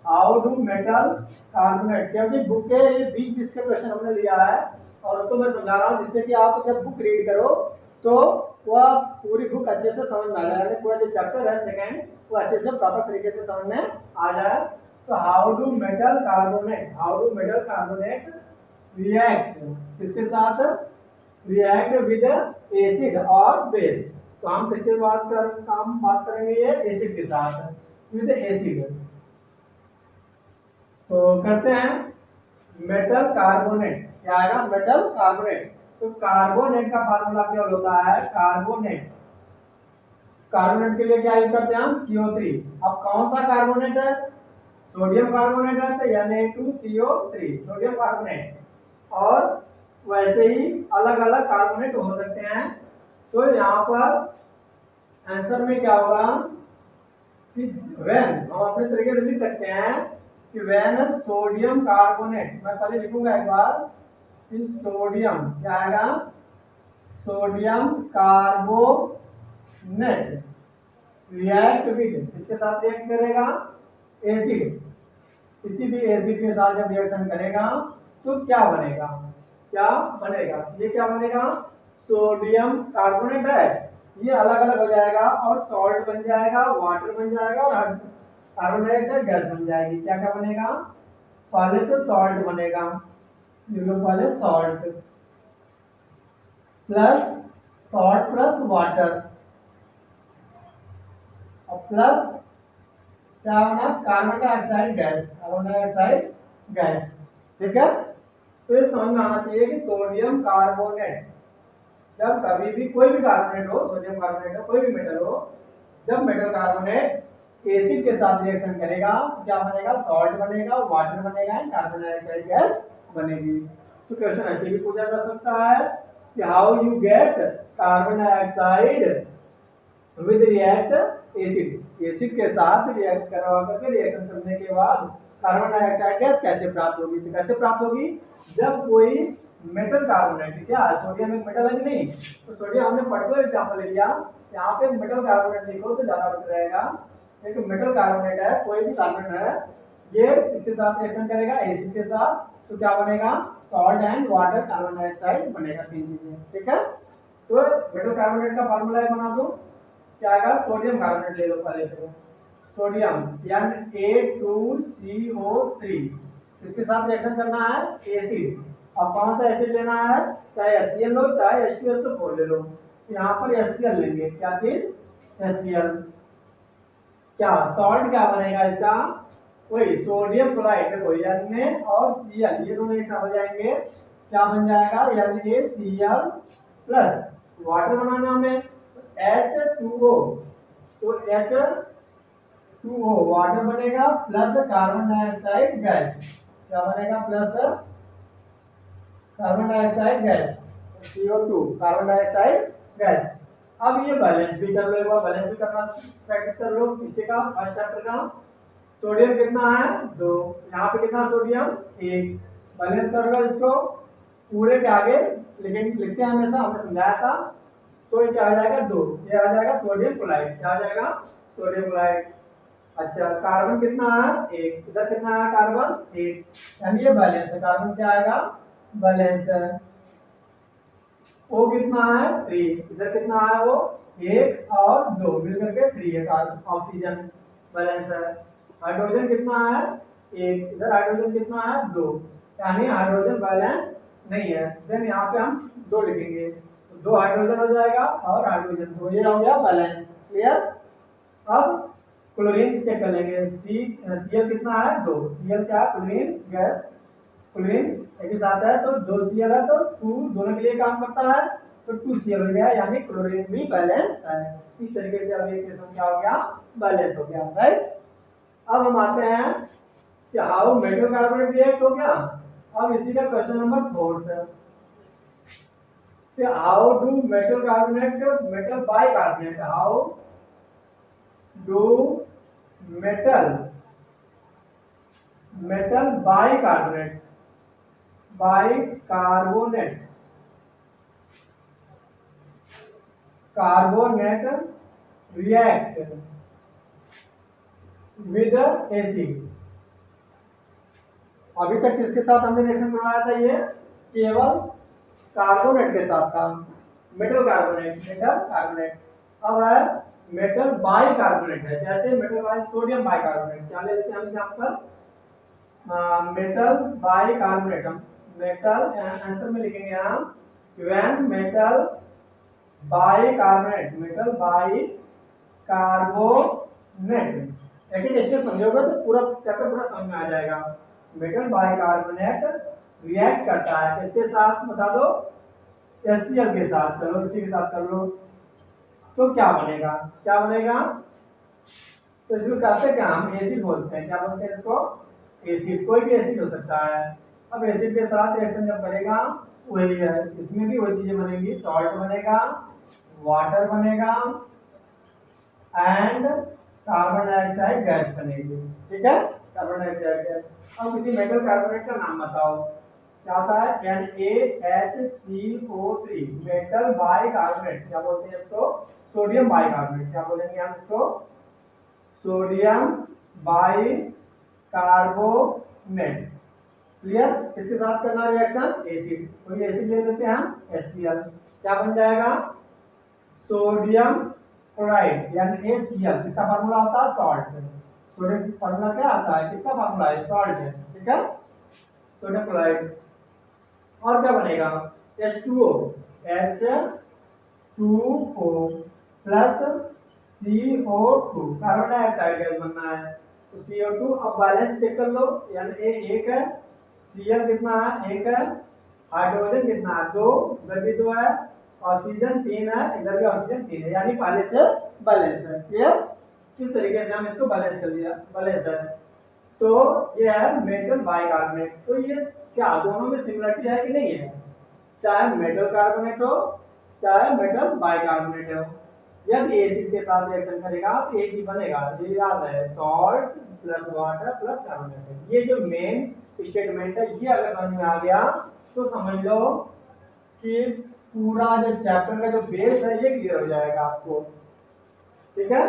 हाउ डू मेटल कार्बोनेट, क्योंकि बुक के ये 20 के क्वेश्चन हमने लिया है और उसको मैं समझा रहा हूँ जिससे कि आप जब बुक रीड करो तो वह पूरी बुक अच्छे से समझ में आ जाए, पूरा जो चैप्टर है सेकंड वो अच्छे से प्रॉपर तरीके से समझ में आ जाए। तो how do metal carbonate, how do metal carbonate react, किसके साथ? रिएक्ट विद एसिड और बेस। तो हम किसके बात करेंगे, ये एसिड के साथ, विद एसिड। तो करते हैं मेटल कार्बोनेट, क्या आएगा, मेटल कार्बोनेट। तो कार्बोनेट का फार्मूला क्या होता है, कार्बोनेट, कार्बोनेट के लिए क्या यूज करते हैं हम, CO3। अब कौन सा कार्बोनेट है, सोडियम कार्बोनेट है, तो Na2CO3 सोडियम कार्बोनेट। और वैसे ही अलग अलग कार्बोनेट हो सकते हैं। तो यहाँ पर आंसर में क्या होगा कि व्हेन, हम अपने तरीके से लिख सकते हैं कि व्हेन सोडियम कार्बोनेट, मैं पहले लिखूंगा एक बार कि सोडियम क्या आएगा, सोडियम कार्बोनेट रिएक्ट विद, इसके साथ रिएक्ट करेगा एसिड, किसी भी एसिड के साथ जब रिएक्शन करेगा तो क्या बनेगा, क्या बनेगा, ये क्या बनेगा, सोडियम कार्बोनेट है, ये अलग अलग हो जाएगा और सॉल्ट बन जाएगा, वाटर बन जाएगा और कार्बन डाइऑक्साइड गैस बन जाएगी। क्या क्या बनेगा, पहले तो सॉल्ट बनेगा, पहले salt plus salt plus water और प्लस क्या होना, carbon dioxide gas, carbon dioxide gas. ठीक है, तो ये समझ में आना चाहिए कि सोडियम कार्बोनेट, जब कभी भी कोई भी कार्बोनेट हो, सोडियम कार्बोनेट हो, कोई भी मेटल हो, जब मेटल कार्बोनेट एसिड के साथ रिएक्शन करेगा तो क्या बनेगा, सॉल्ट बनेगा, वाटर बनेगा, कार्बन डाइऑक्साइड गैस बनेगी। तो क्वेश्चन ऐसे भी पूछा जा सकता है कि how you get carbon dioxide with react acid, acid के साथ रिएक्ट करवा करके रिएक्शन करने के बाद कार्बन डाइऑक्साइड गैस कैसे प्राप्त होगी। तो कैसे प्राप्त होगी, जब कोई मेटल कार्बोनेट, क्या सोडियम एक मेटल है कि नहीं, तो सोडियम हमने पर्टिकुलर एग्जांपल ले लिया, यहाँ पे मेटल कार्बोनेट लिखो तो ज्यादा बेटर रहेगा। एक मेटल कार्बोनेट है, कोई भी कार्बोनेट है, ये इसके साथ रिएक्शन करेगा एसिड के साथ, तो क्या बनेगा, salt and water, carbon dioxide बनेगा, तीन चीजें। ठीक है, तो मेटल कार्बोनेट का फार्मूला बना दो, क्या आएगा, सोडियम कार्बोनेट ले लो पहले, तो सोडियम Na2CO3, इसके साथ रिएक्शन करना है एसिड। अब कौन सा एसिड लेना है, चाहे HCl लो चाहे H2SO4 ले लो, यहाँ पर HCl लेंगे, क्या चीज, HCl। क्या सॉल्ट क्या बनेगा इसका, वही सोडियम क्लोराइड, देखो Na और Cl ये दोनों एक साथ हो जाएंगे, क्या बन जाएगा, NaCl प्लस वाटर बनाना हमें H2O, तो H2O वाटर बनेगा प्लस कार्बन डाइऑक्साइड गैस, क्या बनेगा, plus carbon dioxide gas, CO2 carbon dioxide gas. अब ये बैलेंस भी कर लो, एक बार बैलेंस भी करना प्रैक्टिस कर लो, इसी का फर्स्ट चैप्टर का। सोडियम कितना है, 2, यहाँ पे कितना सोडियम, 1, बैलेंस कर लो इसको पूरे के आगे, लेकिन लिखते हैं हमेशा, हमने समझाया था। तो ये क्या आ जाएगा, 2, ये आ जाएगा सोडियम क्लोराइड, क्या आ जाएगा, सोडियम क्लोराइड। अच्छा, कार्बन कितना है, 1, इधर कितना है कार्बन, 1, यानी ये बैलेंस है, कार्बन क्या आएगा, बैलेंस है। O कितना है, 3, इधर कितना है वो, 1 और 2 मिलकर के 3 है, कार्बन ऑक्सीजन बैलेंस है। हाइड्रोजन कितना है, 1, इधर हाइड्रोजन कितना है, 2, यानी हाइड्रोजन बैलेंस नहीं है। देन यहाँ पे हम 2 लिखेंगे, तो 2 हाइड्रोजन हो जाएगा और हाइड्रोजन 2, ये हो गया बैलेंस। क्लियर, अब क्लोरीन चेक कर लेंगे, Cl कितना है, 2, Cl क्या है, क्लोरीन गैस, क्लोरीन एक ही साथ है तो 2 Cl है तो 2 दोनों के लिए काम करता है, तो 2 Cl हो गया, यानी क्लोरीन भी बैलेंस है। इस तरीके से अब ये क्वेश्चन क्या हो गया, बैलेंस हो गया, राइट। अब हम आते हैं कि हाउ मेटल कार्बोनेट रिएक्ट हो गया। अब इसी का क्वेश्चन नंबर 4 है कि how do metal carbonate, metal bicarbonate, how do metal bicarbonate react with acid. अभी तक किसके साथ हमने रिएक्शन करवाया था, ये केवल कार्बोनेट के साथ था, मेटल कार्बोनेट। अब है मेटल बाइकार्बोनेट है, जैसे मेटल बाई सोडियम बाइकार्बोनेट, क्या ले लेते हैं हम एग्जांपल, मेटल बाइकार्बोनेट, हम मेटल आंसर में लिखेंगे हम, when metal bicarbonate, metal bicarbonate. एक एक स्टेप समझोगे तो पूरा चैप्टर पूरा समझ में आ जाएगा। मेटल बाइकार्बोनेट रिएक्ट करता है इसके साथ, बता दो, HCl के साथ। चलो इसी के साथ कर लो, तो क्या बनेगा, क्या बनेगा? तो इसको कहते क्या, हम एसिड बोलते हैं। क्या बोलते हैं इसको? एसिड। कोई भी एसिड हो सकता है। अब एसिड के साथ रिएक्शन जब करेगा वही है, इसमें भी वही चीजें बनेंगी। सॉल्ट बनेगा, वाटर बनेगा एंड कार्बन डाइऑक्साइड गैस बनेगी। ठीक है, कार्बन डाइऑक्साइड गैस। अब किसी मेटल कार्बोनेट का नाम बताओ, क्या आता है? NaHCO3, metal bicarbonate. क्या बोलते हैं इसको? Sodium bicarbonate. क्या बोलेंगे हम इसको? Sodium bicarbonate. क्लियर? किसके साथ करना रिएक्शन? एसिड। कोई एसिड ले लेते हैं हम, HCl। क्या बन जाएगा? सोडियम क्लोराइड यानी NaCl। किसका फार्मूला होता है? सॉल्ट। सोडियम फार्मूला क्या आता है? किसका फार्मूला है? सॉल्ट है। ठीक है, सोडियम क्लोराइड। और क्या बनेगा? H2O, H2O plus CO2, carbon dioxide gas बनना है। तो CO2, अब बैलेंस चेक कर लो, यानी A एक है, Cl कितना है? एक है, हाइड्रोजन कितना है? दो, इधर भी दो है, ऑक्सीजन तीन है, इधर भी ऑक्सीजन तीन है, यानी पहले से बैलेंस है। क्लियर? किस तरीके से हम इसको बैलेंस कर लिया, बैलेंस है। तो ये है मेटल बाइकार्बोनेट। तो ये क्या दोनों में सिमिलरिटी है कि नहीं है? चाहे मेटल कार्बोनेट हो चाहे मेटल बाइकार्बोनेट हो, यदि एसिड के साथ रिएक्शन करेगा तो एक ही बनेगा। ये याद है, salt plus water plus carbon dioxide. ये जो मेन स्टेटमेंट है, ये अगर समझ में आ गया तो समझ लो कि पूरा जो चैप्टर का जो बेस है ये क्लियर हो जाएगा आपको। ठीक है,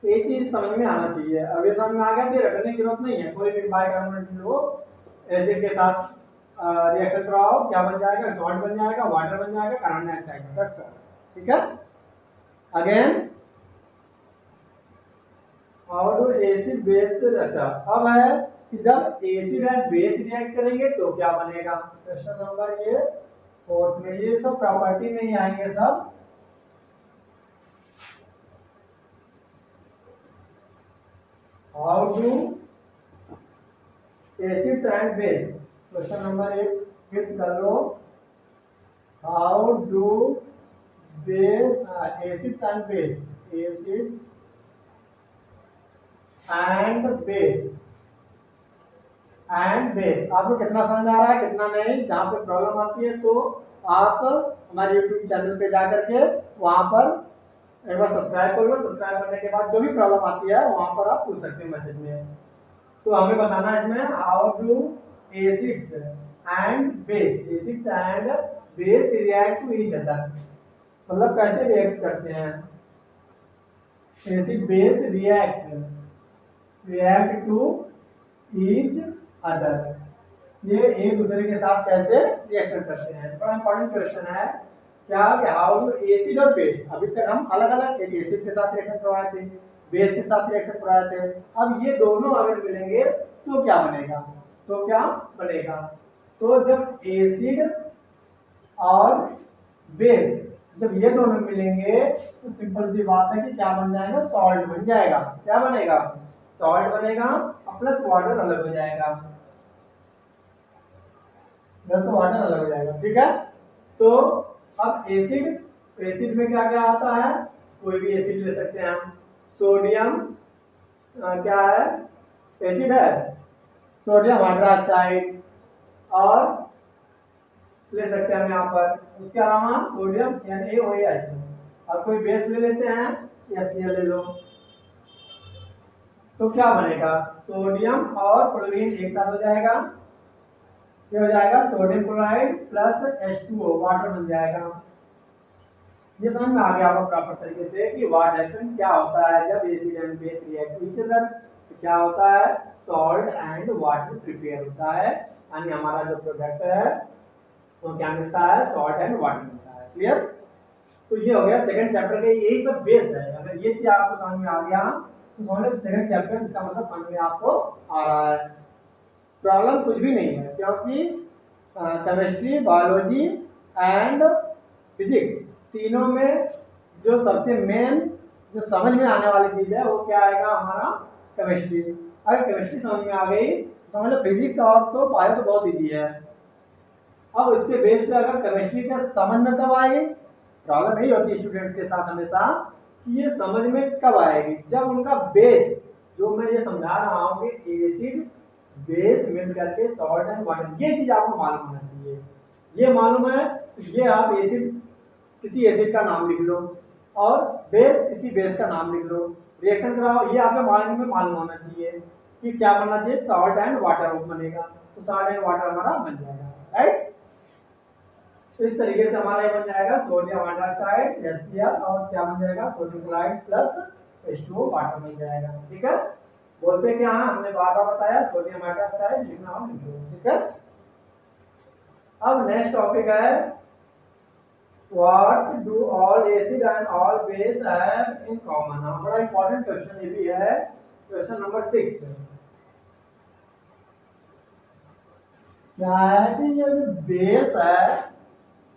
एक चीज समझ में आना चाहिए। अब ये समझ में आ गया तो रटने की जरूरत नहीं है। कोई भी बाइकार्बोनेट लो, एसिड के साथ रिएक्शन कराओ, क्या बन जाएगा? सॉल्ट बन जाएगा, वाटर बन जाएगा, कार्बन डाइऑक्साइड। ठीक है, again how do acid base. अच्छा, अब है कि जब एसिड एंड बेस रिएक्ट करेंगे तो क्या बनेगा? क्वेश्चन नंबर ये फोर्थ में। ये सब प्रॉपर्टी में ही आएंगे सब। How do acids and base, question number 1 hit कर लो। How do base, acids and base, acids and base, and base. आपको कितना समझ आ रहा है कितना नहीं? जहां पे प्रॉब्लम आती है तो आप हमारे यूट्यूब चैनल पे जा करके वहां पर एक बार सब्सक्राइब कर लो। सब्सक्राइब करने के बाद जो भी प्रॉब्लम आती है वहां पर आप पूछ सकते हैं मैसेज में। तो हमें बताना है इसमें how do acids and base, acids and base react to each other, मतलब कैसे रिएक्ट करते हैं। Acid base react to each other, ये एक दूसरे के साथ कैसे रिएक्शन करते हैं। बड़ा इंपॉर्टेंट क्वेश्चन है क्या कि हाउ डू एसिड और बेस। अभी तक हम अलग अलग, एक एसिड के साथ रिएक्शन करवाए थे, बेस के साथ रिएक्शन करवाए थे। अब ये दोनों अगर मिलेंगे तो क्या बनेगा? तो क्या बनेगा? तो जब एसिड और बेस जब ये दोनों मिलेंगे तो सिंपल सी बात है कि क्या बन जाएगा? सॉल्ट बन जाएगा। क्या बनेगा? सॉल्ट बनेगा और प्लस वाटर अलग हो जाएगा, प्लस वाटर अलग हो जाएगा। ठीक है, तो अब एसिड, एसिड में क्या क्या आता है? कोई भी एसिड ले सकते हैं हम। सोडियम क्या है? एसिड है, सोडियम हाइड्रोक्साइड और ले सकते हैं हम यहाँ पर। उसके अलावा सोडियम NaOH, और कोई बेस ले लेते हैं, HCl ले लो। तो क्या बनेगा? सोडियम और क्लोरीन एक साथ हो जाएगा, ये हो जाएगा sodium chloride plus H2O, water बन जाएगा। ये समझ में आ गया आपको प्रॉपर तरीके से कि व्हाट हैपन, क्या होता है जब acid and base react each other. क्या होता है? सॉल्ट एंड वाटर प्रिपेयर होता है, यानी हमारा जो प्रोडक्ट है वो क्या मिलता है? सॉल्ट एंड वाटर मिलता है। क्लियर? तो ये हो गया सेकंड चैप्टर का, यही सब बेस है। अगर ये चीज आपको समझ में आ गया तो समझ लो सेकंड चैप्टर इसका मतलब समझ में आपको आ रहा है। प्रॉब्लम कुछ भी नहीं है, क्योंकि केमिस्ट्री, बायोलॉजी एंड फिजिक्स तीनों में जो सबसे मेन जो समझ में आने वाली चीज है वो क्या आएगा हमारा केमिस्ट्री। अगर केमिस्ट्री समझ में आ गई तो समझ लो फिजिक्स और तो बायो तो बहुत इजी है। अब इसके बेस पे अगर केमिस्ट्री का समझ में कब आएगी, प्रॉब्लम यही होती है स्टूडेंट्स के साथ हमेशा कि ये समझ में कब आएगी, जब उनका बेस जो मैं ये समझा रहा हूँ कि एसिड बेस मिल करके सॉल्ट एंड वाटर, ये चीज आपको मालूम होना चाहिए। ये मालूम है तो ये आप एसिड किसी एसिड का नाम लिख लो और बेस किसी बेस का नाम लिख लो, रिएक्शन कराओ, ये आपके माइंड में मालूम होना चाहिए कि क्या बनना चाहिए, सॉल्ट एंड वाटर बनेगा, तो सॉल्ट एंड वाटर हमारा बन जाएगा, राइट। तो इस तरीके से हमारा ये बन जाएगा सोडियम हाइड्रोक्साइड HCl और क्या बन जाएगा sodium chloride plus H2O water बन जाएगा, ठीक है। बोलते क्या है, हमने बार बार बताया सोडियम हाइड्रोक्साइड लिखना हो लिख लो, ठीक है। अब नेक्स्ट टॉपिक है What do all acid and all base have in common? हाँ बड़ा इंपॉर्टेंट क्वेश्चन ये भी है, क्वेश्चन नंबर 6। क्या है कि ये जो बेस है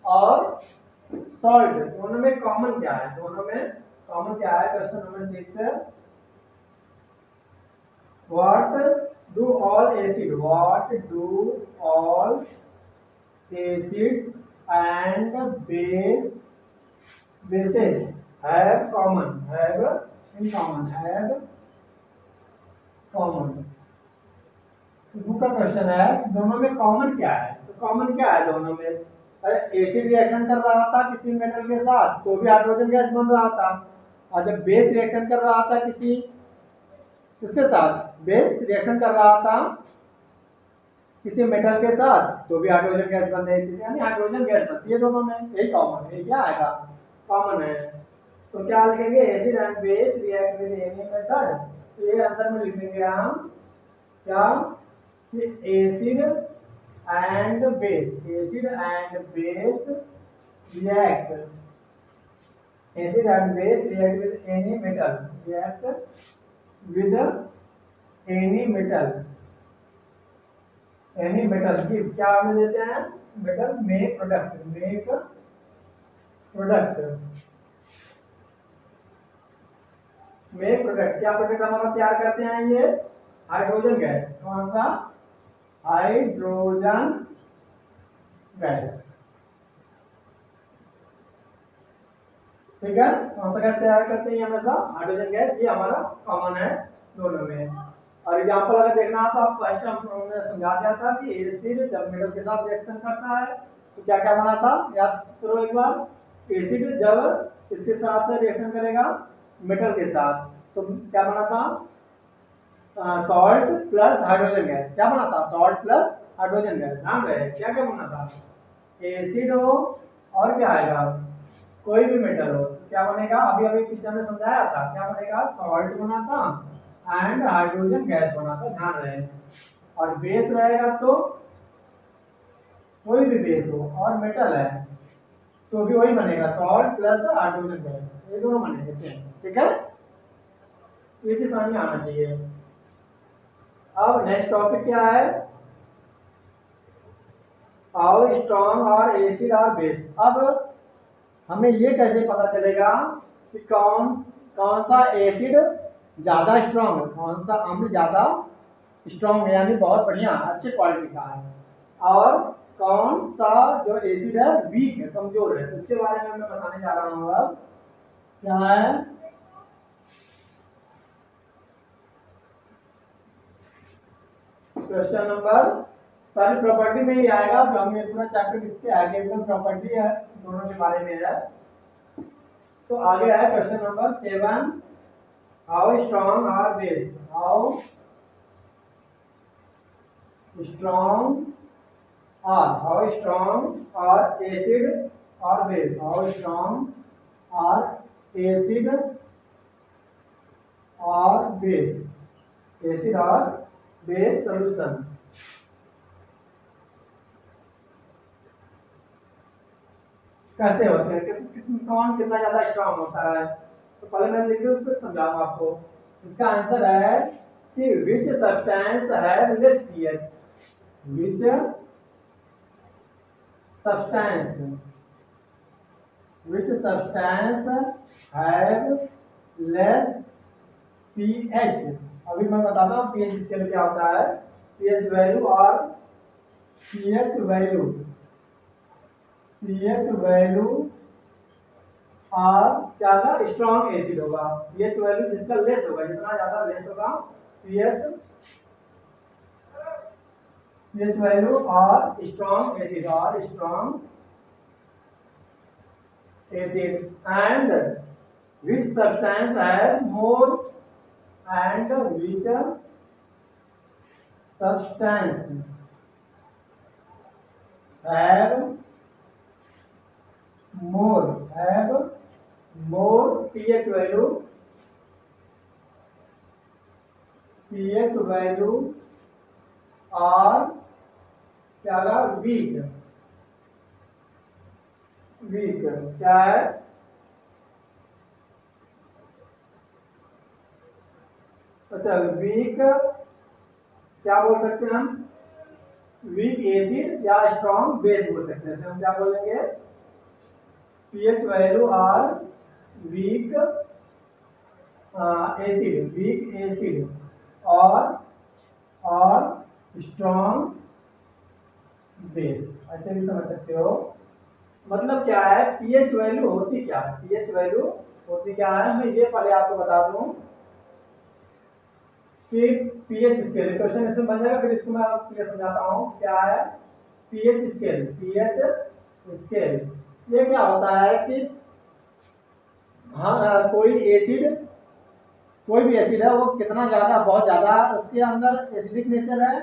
और सॉल्ट दोनों में कॉमन क्या है, दोनों में कॉमन क्या है, क्वेश्चन नंबर 6 है। What do all acid, what do all acids and bases have common, have in common, have common। दूसरा क्वेश्चन है दोनों में कॉमन क्या है, तो कॉमन क्या है दोनों में, अरे एसिड रिएक्शन कर रहा था किसी मेटल के साथ तो भी हाइड्रोजन गैस बन रहा था, और जब बेस रिएक्शन कर रहा था किसके साथ, बेस रिएक्शन कर रहा था किसी मेटल के साथ तो भी हाइड्रोजन गैस बन रही थी, यानी हाइड्रोजन गैस बनती है दोनों में, यही कॉमन है, क्या आएगा कॉमन है। तो क्या लिखेंगे, acid and base react with any method, तो ये आंसर में लिखेंगे हम क्या, acid and base, acid and base react, acid and base react with any metal, react with any metal, any metal की क्या हमें देते हैं, metal make product, make product, make product, क्या प्रोडक्ट हमारा तैयार करते हैं, ये हाइड्रोजन गैस, कौन सा, हाइड्रोजन गैस, ठीक है, कौन सा गैस तैयार करते हैं हमेशा, हाइड्रोजन गैस, ये हमारा कॉमन है दोनों में। और एग्जांपल अगर देखना हो तो आप फर्स्ट हमने समझा दिया था कि एसिड जब मेटल के साथ रिएक्शन करता है तो क्या क्या बना था, याद करो एक बार, एसिड जब इसके साथ रिएक्शन करेगा मेटल के साथ तो क्या बना था, सॉल्ट प्लस हाइड्रोजन गैस, क्या बना था, सॉल्ट प्लस हाइड्रोजन गैस, ध्यान रहे क्या क्या बना था, एसिड हो और क्या आएगा, कोई भी मेटल हो तो क्या बनेगा, अभी अभी पीछे में समझाया था, क्या बनेगा, सॉल्ट बना था एंड हाइड्रोजन गैस बना था, ध्यान रहे। और बेस रहेगा तो कोई भी बेस हो और मेटल है तो भी वही बनेगा, सॉल्ट प्लस हाइड्रोजन गैस, ये दोनों बनेंगे सेम, ठीक है, ये चीज समझ में आना चाहिए। अब नेक्स्ट टॉपिक क्या है, हाउ स्ट्रॉन्ग और एसिड और बेस। अब हमें ये कैसे पता चलेगा कि कौन कौन सा एसिड ज्यादा स्ट्रॉन्ग है, कौन सा अम्ल ज्यादा स्ट्रॉन्ग है यानी बहुत बढ़िया अच्छे क्वालिटी का है, और कौन सा जो एसिड है वीक है कमजोर है, इसके बारे में मैं बताने जा रहा हूँ। अब क्या है, क्वेश्चन नंबर सारी प्रॉपर्टी में ही आएगा, तो हम ये पूरा चैप्टर इसके आगे एकदम प्रॉपर्टी है दोनों के बारे में है। तो आगे है question number 7, how strong are base, how strong are acid और base, how strong are acid और बेस, एसिड और बेस सॉल्यूशन। कैसे होते हैं, कौन कितना ज्यादा स्ट्रॉन्ग होता है, तो पहले मैं लिख दूं फिर समझाऊंगा आपको। इसका आंसर है कि which substance have less pH, which substance which substance have less pH। अभी मैं बताता हूँ pH स्केल क्या होता है। pH वैल्यू और pH वैल्यू और क्या होगा, स्ट्रॉन्ग एसिड होगा। pH वैल्यू जिसका लेस होगा, जितना ज्यादा लेस होगा pH वैल्यू और strong acid and which substance have more and which substance have more pH value और क्या होगा, वीक क्या है, अच्छा वीक क्या बोल सकते हैं हम, वीक एसिड या स्ट्रॉन्ग बेस बोल सकते हैं। हम क्या बोलेंगे, pH वैल्यू और वीक एसिड और स्ट्रॉन्ग बेस, ऐसे भी समझ सकते हो। मतलब क्या है, pH वैल्यू होती क्या है, मैं ये पहले आपको बता दूं कि pH स्केल क्वेश्चन इसमें बन जाएगा, फिर इसको मैं आपको समझाता हूँ क्या है pH स्केल। ये क्या होता है कि हाँ, कोई भी एसिड है, वो कितना ज्यादा, बहुत ज्यादा उसके अंदर एसिडिक नेचर है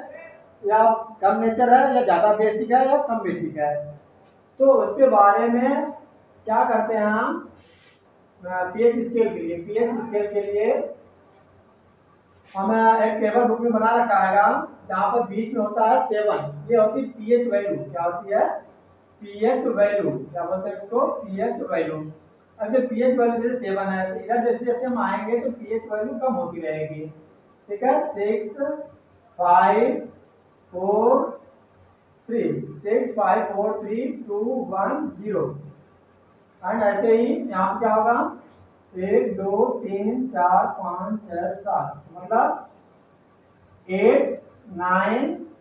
या कम नेचर है, या ज्यादा बेसिक है या कम बेसिक है, तो उसके बारे में क्या करते हैं हम, pH स्केल के लिए हम एक टेबल बुक में बना रखा है जहाँ पर बीच में होता है 7, ये होती है pH वैल्यू। क्या होती है, pH वैल्यू, क्या बोलते हैं इसको, pH वैल्यू। अब जब pH वैल्यू जैसे 7 है, तो इधर जैसे जैसे हम आएंगे तो pH वैल्यू कम होती रहेगी, ठीक है। 6 5 4 3 2 1 0 एंड ऐसे ही यहाँ पे क्या होगा, 1 2 3 4 5 6 7, मतलब 8 9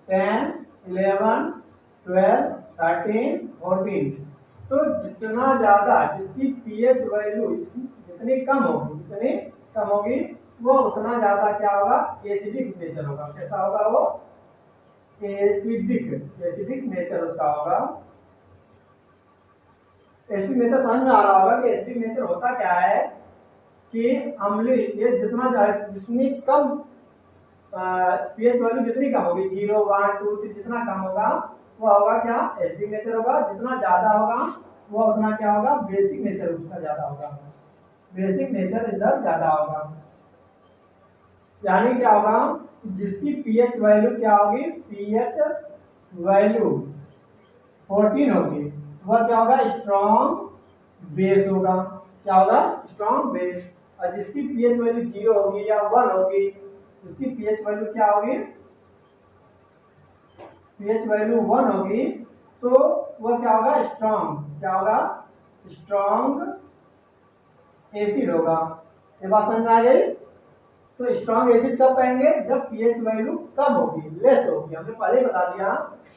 10 11 12 13 14। तो जितना ज्यादा जिसकी pH वैल्यू जितनी कम होगी वो उतना ज्यादा क्या होगा, एसिडिक नेचर होगा। कैसा होगा वो, एसिडिक नेचर उसका होगा। एसिडिक नेचर समझ में आ रहा होगा कि एसिडिक नेचर होता क्या है कि अम्लीय, ये जितनी कम pH वैल्यू जितनी कम होगी, 0 1 2 3 जितना कम होगा वो होगा क्या, एसिडिक नेचर होगा। जितना ज्यादा होगा वो उतना क्या होगा, बेसिक नेचर उसका ज्यादा होगा, बेसिक नेचर इधर ज्यादा होगा। यानी क्या होगा, जिसकी pH वैल्यू क्या होगी, pH वैल्यू 14 होगी, वह क्या होगा, स्ट्रॉन्ग बेस होगा। क्या होगा, स्ट्रॉन्ग बेस। और जिसकी pH वैल्यू 0 होगी या 1 होगी, जिसकी pH वैल्यू क्या होगी, pH वैल्यू 1 होगी, तो वह क्या होगा, स्ट्रॉन्ग एसिड होगा। ये बात समझ में आ गई। तो स्ट्रॉन्ग एसिड कब कहेंगे, जब pH वैल्यू कम होगी, लेस होगी। हमने पहले बता दिया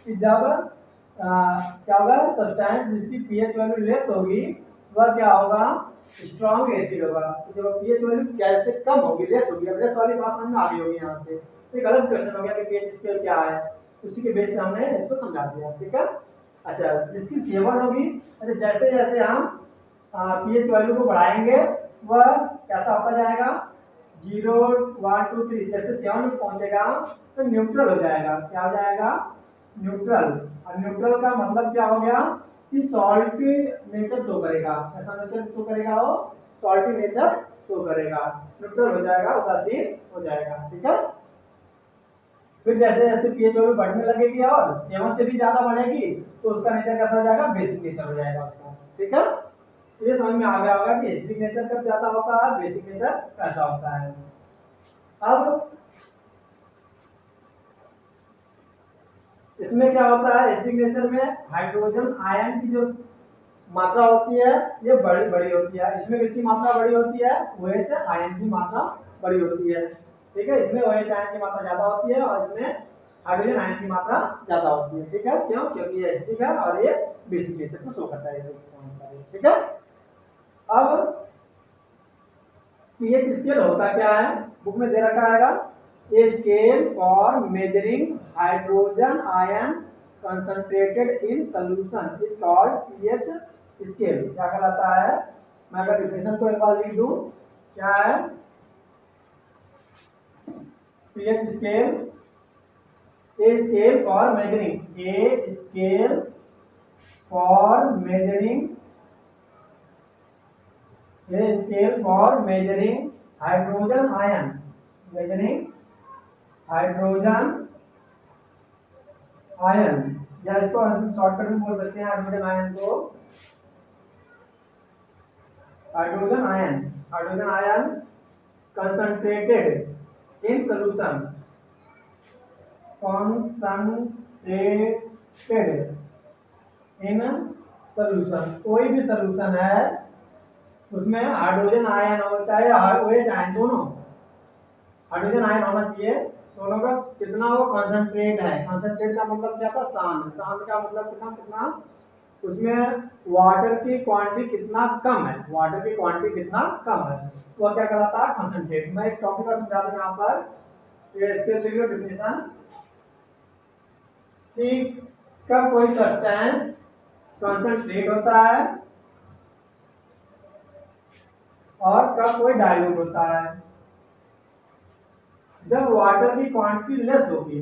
कि जब क्या होगा, सब्सटेंस जिसकी pH वैल्यू लेस होगी वह क्या होगा, स्ट्रॉन्ग एसिड होगा। तो जब pH वैल्यू कैसे कम होगी, लेस होगी, अब लेस वाली बात समझ में आ गई होगी। यहाँ से एक अलग क्वेश्चन हो गया कि pH स्केल क्या है, उसी के बेस पे हमने इसको समझा दिया, ठीक है। अच्छा, जिसकी 7 होगी, अच्छा जैसे जैसे हम pH वैल्यू को बढ़ाएंगे वह कैसा होता जाएगा, 0 1 2 3, जैसे 7 में पहुंचेगा तो न्यूट्रल हो जाएगा। क्या हो जाएगा, न्यूट्रल। और न्यूट्रल का मतलब क्या हो गया कि सॉल्टी नेचर शो करेगा। ऐसा नेचर शो करेगा, वो सॉल्टी नेचर शो करेगा, न्यूट्रल हो जाएगा, उदासीन हो जाएगा, ठीक है। फिर जैसे जैसे pH वैल्यू बढ़ने लगेगी और 7 से भी ज्यादा बढ़ेगी तो उसका नेचर कैसा हो जाएगा, बेसिक नेचर हो जाएगा उसका, ठीक है। ये समझ में आ गया होगा कि एसिडिक नेचर कब ज्यादा होता है, बेसिक नेचर कैसा होता है। अब इसमें क्या होता है, एसिडिक नेचर में हाइड्रोजन आयन की जो मात्रा होती है ये बड़ी बड़ी होती है। इसमें किसकी मात्रा बड़ी होती है? OH आयन की मात्रा बड़ी होती है। ठीक है, इसमें OH आयन की मात्रा ज्यादा होती है और इसमें हाइड्रोजन आयन की मात्रा ज्यादा होती है। ठीक है, क्यों? क्योंकि ये एसिडिक है और ये बेसिक नेचर को शो करता है। ठीक है, अब पीएच स्केल होता क्या है? बुक में दे रखा है a scale for measuring hydrogen ion concentrated in solution is called pH scale. क्या कहलाता है? मैं अगर डिफिनेशन को एक बार लिख दूं, क्या है pH scale? A scale for measuring, a scale for measuring, a scale for measuring hydrogen ion, measuring hydrogen ion, या इसको शॉर्टकट में बोल सकते हैं हाइड्रोजन आयन को, hydrogen ion, hydrogen ion concentrated in solution, concentrated in solution, कोई भी solution है उसमें हाइड्रोजन आयन होता है, OH आयन, दोनों हाइड्रोजन आयन होना चाहिए। दोनों का कितना वो कंसंट्रेट है, कंसंट्रेट का मतलब क्या था? शांत, शांत का मतलब कितना कितना, उसमें वाटर की क्वांटिटी कितना कम है, वाटर की क्वांटिटी कितना कम है, वो क्या कहलाता है? कंसंट्रेट। मैं एक टॉपिक और समझा दूं यहाँ पर, ये इसके लिए डिफिनेशन कि कब कोई सब्सटेंस कंसंट्रेट होता है और कब कोई डाइल्यूट होता है। जब वाटर की क्वांटिटी लेस होगी,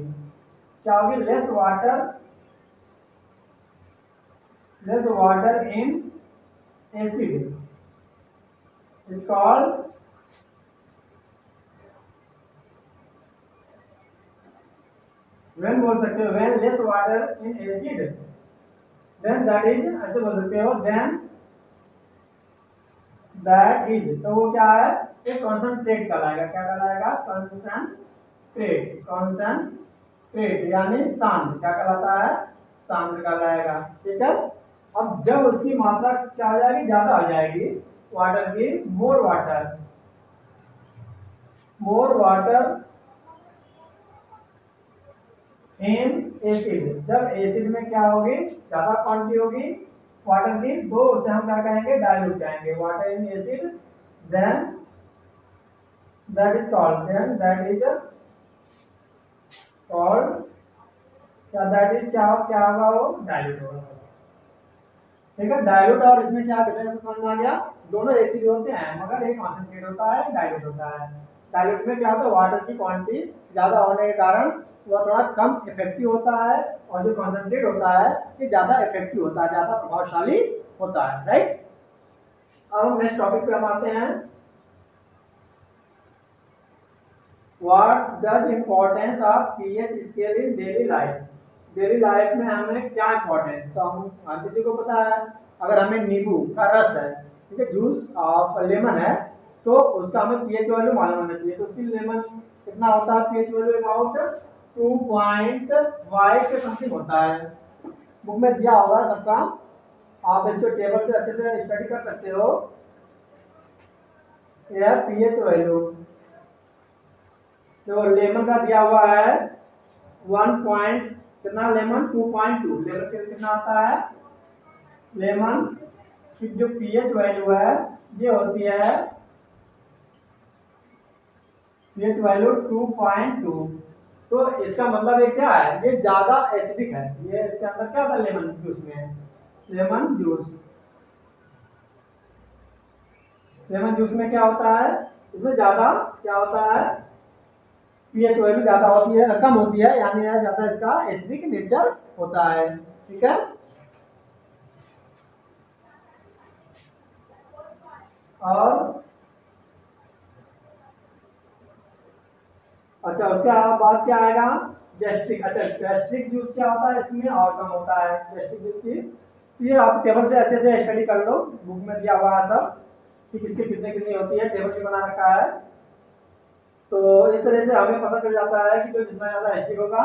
क्या होगी? Less water in acid is called when, बोल सकते हो when less water in acid, then that is, ऐसे बोल सकते हो, देन दैट इज, तो वो क्या है? एक कंसंट्रेट कहलाएगा। क्या कहलाएगा? कंसंट्रेट, कंसंट्रेट यानी शांत। क्या कहलाता है? शांत कहलाएगा। ठीक है, अब जब उसकी मात्रा क्या हो जाएगी? ज्यादा हो जाएगी वाटर की, मोर वाटर इन एसिड, जब एसिड में क्या होगी? ज्यादा क्वांटिटी होगी वाटर की, तो उसे हम क्या कहेंगे? डाइल्यूट कहेंगे। Water in acid, then that is called, then that is called, क्या दैट इज, क्या क्या होगा? वो डाइल्यूट होगा। ठीक है, डाइल्यूट और इसमें क्या डिफरेंस समझ में आ गया? दोनों एसिड होते हैं मगर एक कॉन्सेंट्रेट होता है, डाइल्यूट होता है। डाइल्यूट में क्या होता है? वाटर की क्वांटिटी ज्यादा होने के कारण वह थोड़ा कम इफेक्टिव होता है, और जो कॉन्सेंट्रेट होता है ये ज्यादा इफेक्टिव होता है, ज्यादा प्रभावशाली होता है। राइट, अब हम नेक्स्ट टॉपिक पे हम आते हैं। What does importance of pH scale in daily life? Daily life में हमें क्या इंपॉर्टेंस, तो हम किसी को पता है, अगर हमें नींबू का रस है, ठीक है, जूस ऑफ लेमन है, तो उसका हमें पीएच वैल्यू मालूम होना चाहिए। तो उसकी लेमन कितना होता है? पीएच वैल्यू अबाउट 2.5 के समथिंग होता है। बुक में दिया होगा सबका, आप इसको टेबल से अच्छे से स्टडी कर सकते हो। यह पीएच वैल्यू तो लेमन का दिया हुआ है 1 पॉइंट कितना, लेमन 2.2, लेमन कितना आता है? लेमन की जो पीएच वैल्यू है ये होती है पीएच वैल्यू 2.2। तो इसका मतलब ये क्या है? ये ज्यादा एसिडिक है। ये इसके अंदर क्या था? लेमन जूस में, लेमन जूस, लेमन जूस में क्या होता है? इसमें ज्यादा क्या होता है? पीएच वैल्यू ज्यादा होती है, कम होती है, यानी ज्यादा इसका एसिडिक नेचर होता है। ठीक है, और अच्छा उसके बाद क्या आएगा? गैस्ट्रिक। अच्छा गैस्ट्रिक जूस क्या होता है? इसमें और कम होता है गैस्ट्रिक जूस की। ये आप टेबल से अच्छे से स्टडी कर लो, बुक में दिया हुआ है सब कि किसकी कितने कितनी होती है, टेबल से बना रखा है। तो इस तरह से हमें पता चल जाता है कि जो जितना ज्यादा एसिडिक होगा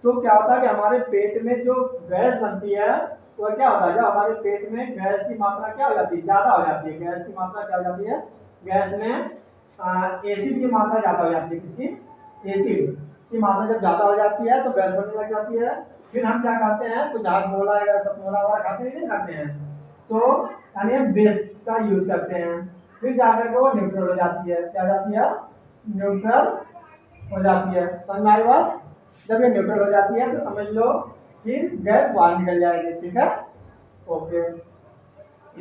तो क्या होता है कि हमारे पेट में जो गैस बनती है तो क्या होता है, जब हमारे पेट में गैस की मात्रा क्या हो जाती है, ज्यादा हो जाती है, गैस की मात्रा क्या हो जाती है, गैस में एसिड की मात्रा ज्यादा हो जाती है, किसकी, एसिड की मात्रा जब ज्यादा हो जाती है तो गैस बनने लग जाती है। फिर हम क्या खाते हैं, कुछ हाथ मोला या सतमोला वगैरह खाते हैं, नहीं खाते हैं, तो यानी हम बेस का यूज करते हैं, फिर जाकर के वो न्यूट्रल हो जाती है, क्या हो जाती है, न्यूट्रल हो जाती है। समझ में आई बात, जब ये न्यूट्रल हो जाती है तो समझ लो कि गैस बाहर निकल जाएगी, ठीक है, ओके।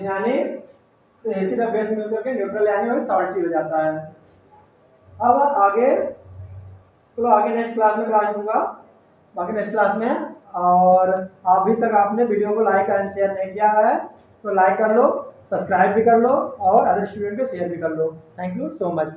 यानी तो एसिड और बेस मिलकर के न्यूट्रल यानी और सॉल्टी हो जाता है। अब आगे, चलो आगे नेक्स्ट क्लास में क्लास दूंगा, बाकी नेक्स्ट क्लास में। और अभी तक आपने वीडियो को लाइक एंड शेयर नहीं किया है तो लाइक कर लो, सब्सक्राइब भी कर लो और अदर स्टूडेंट को शेयर भी कर लो। Thank you so much.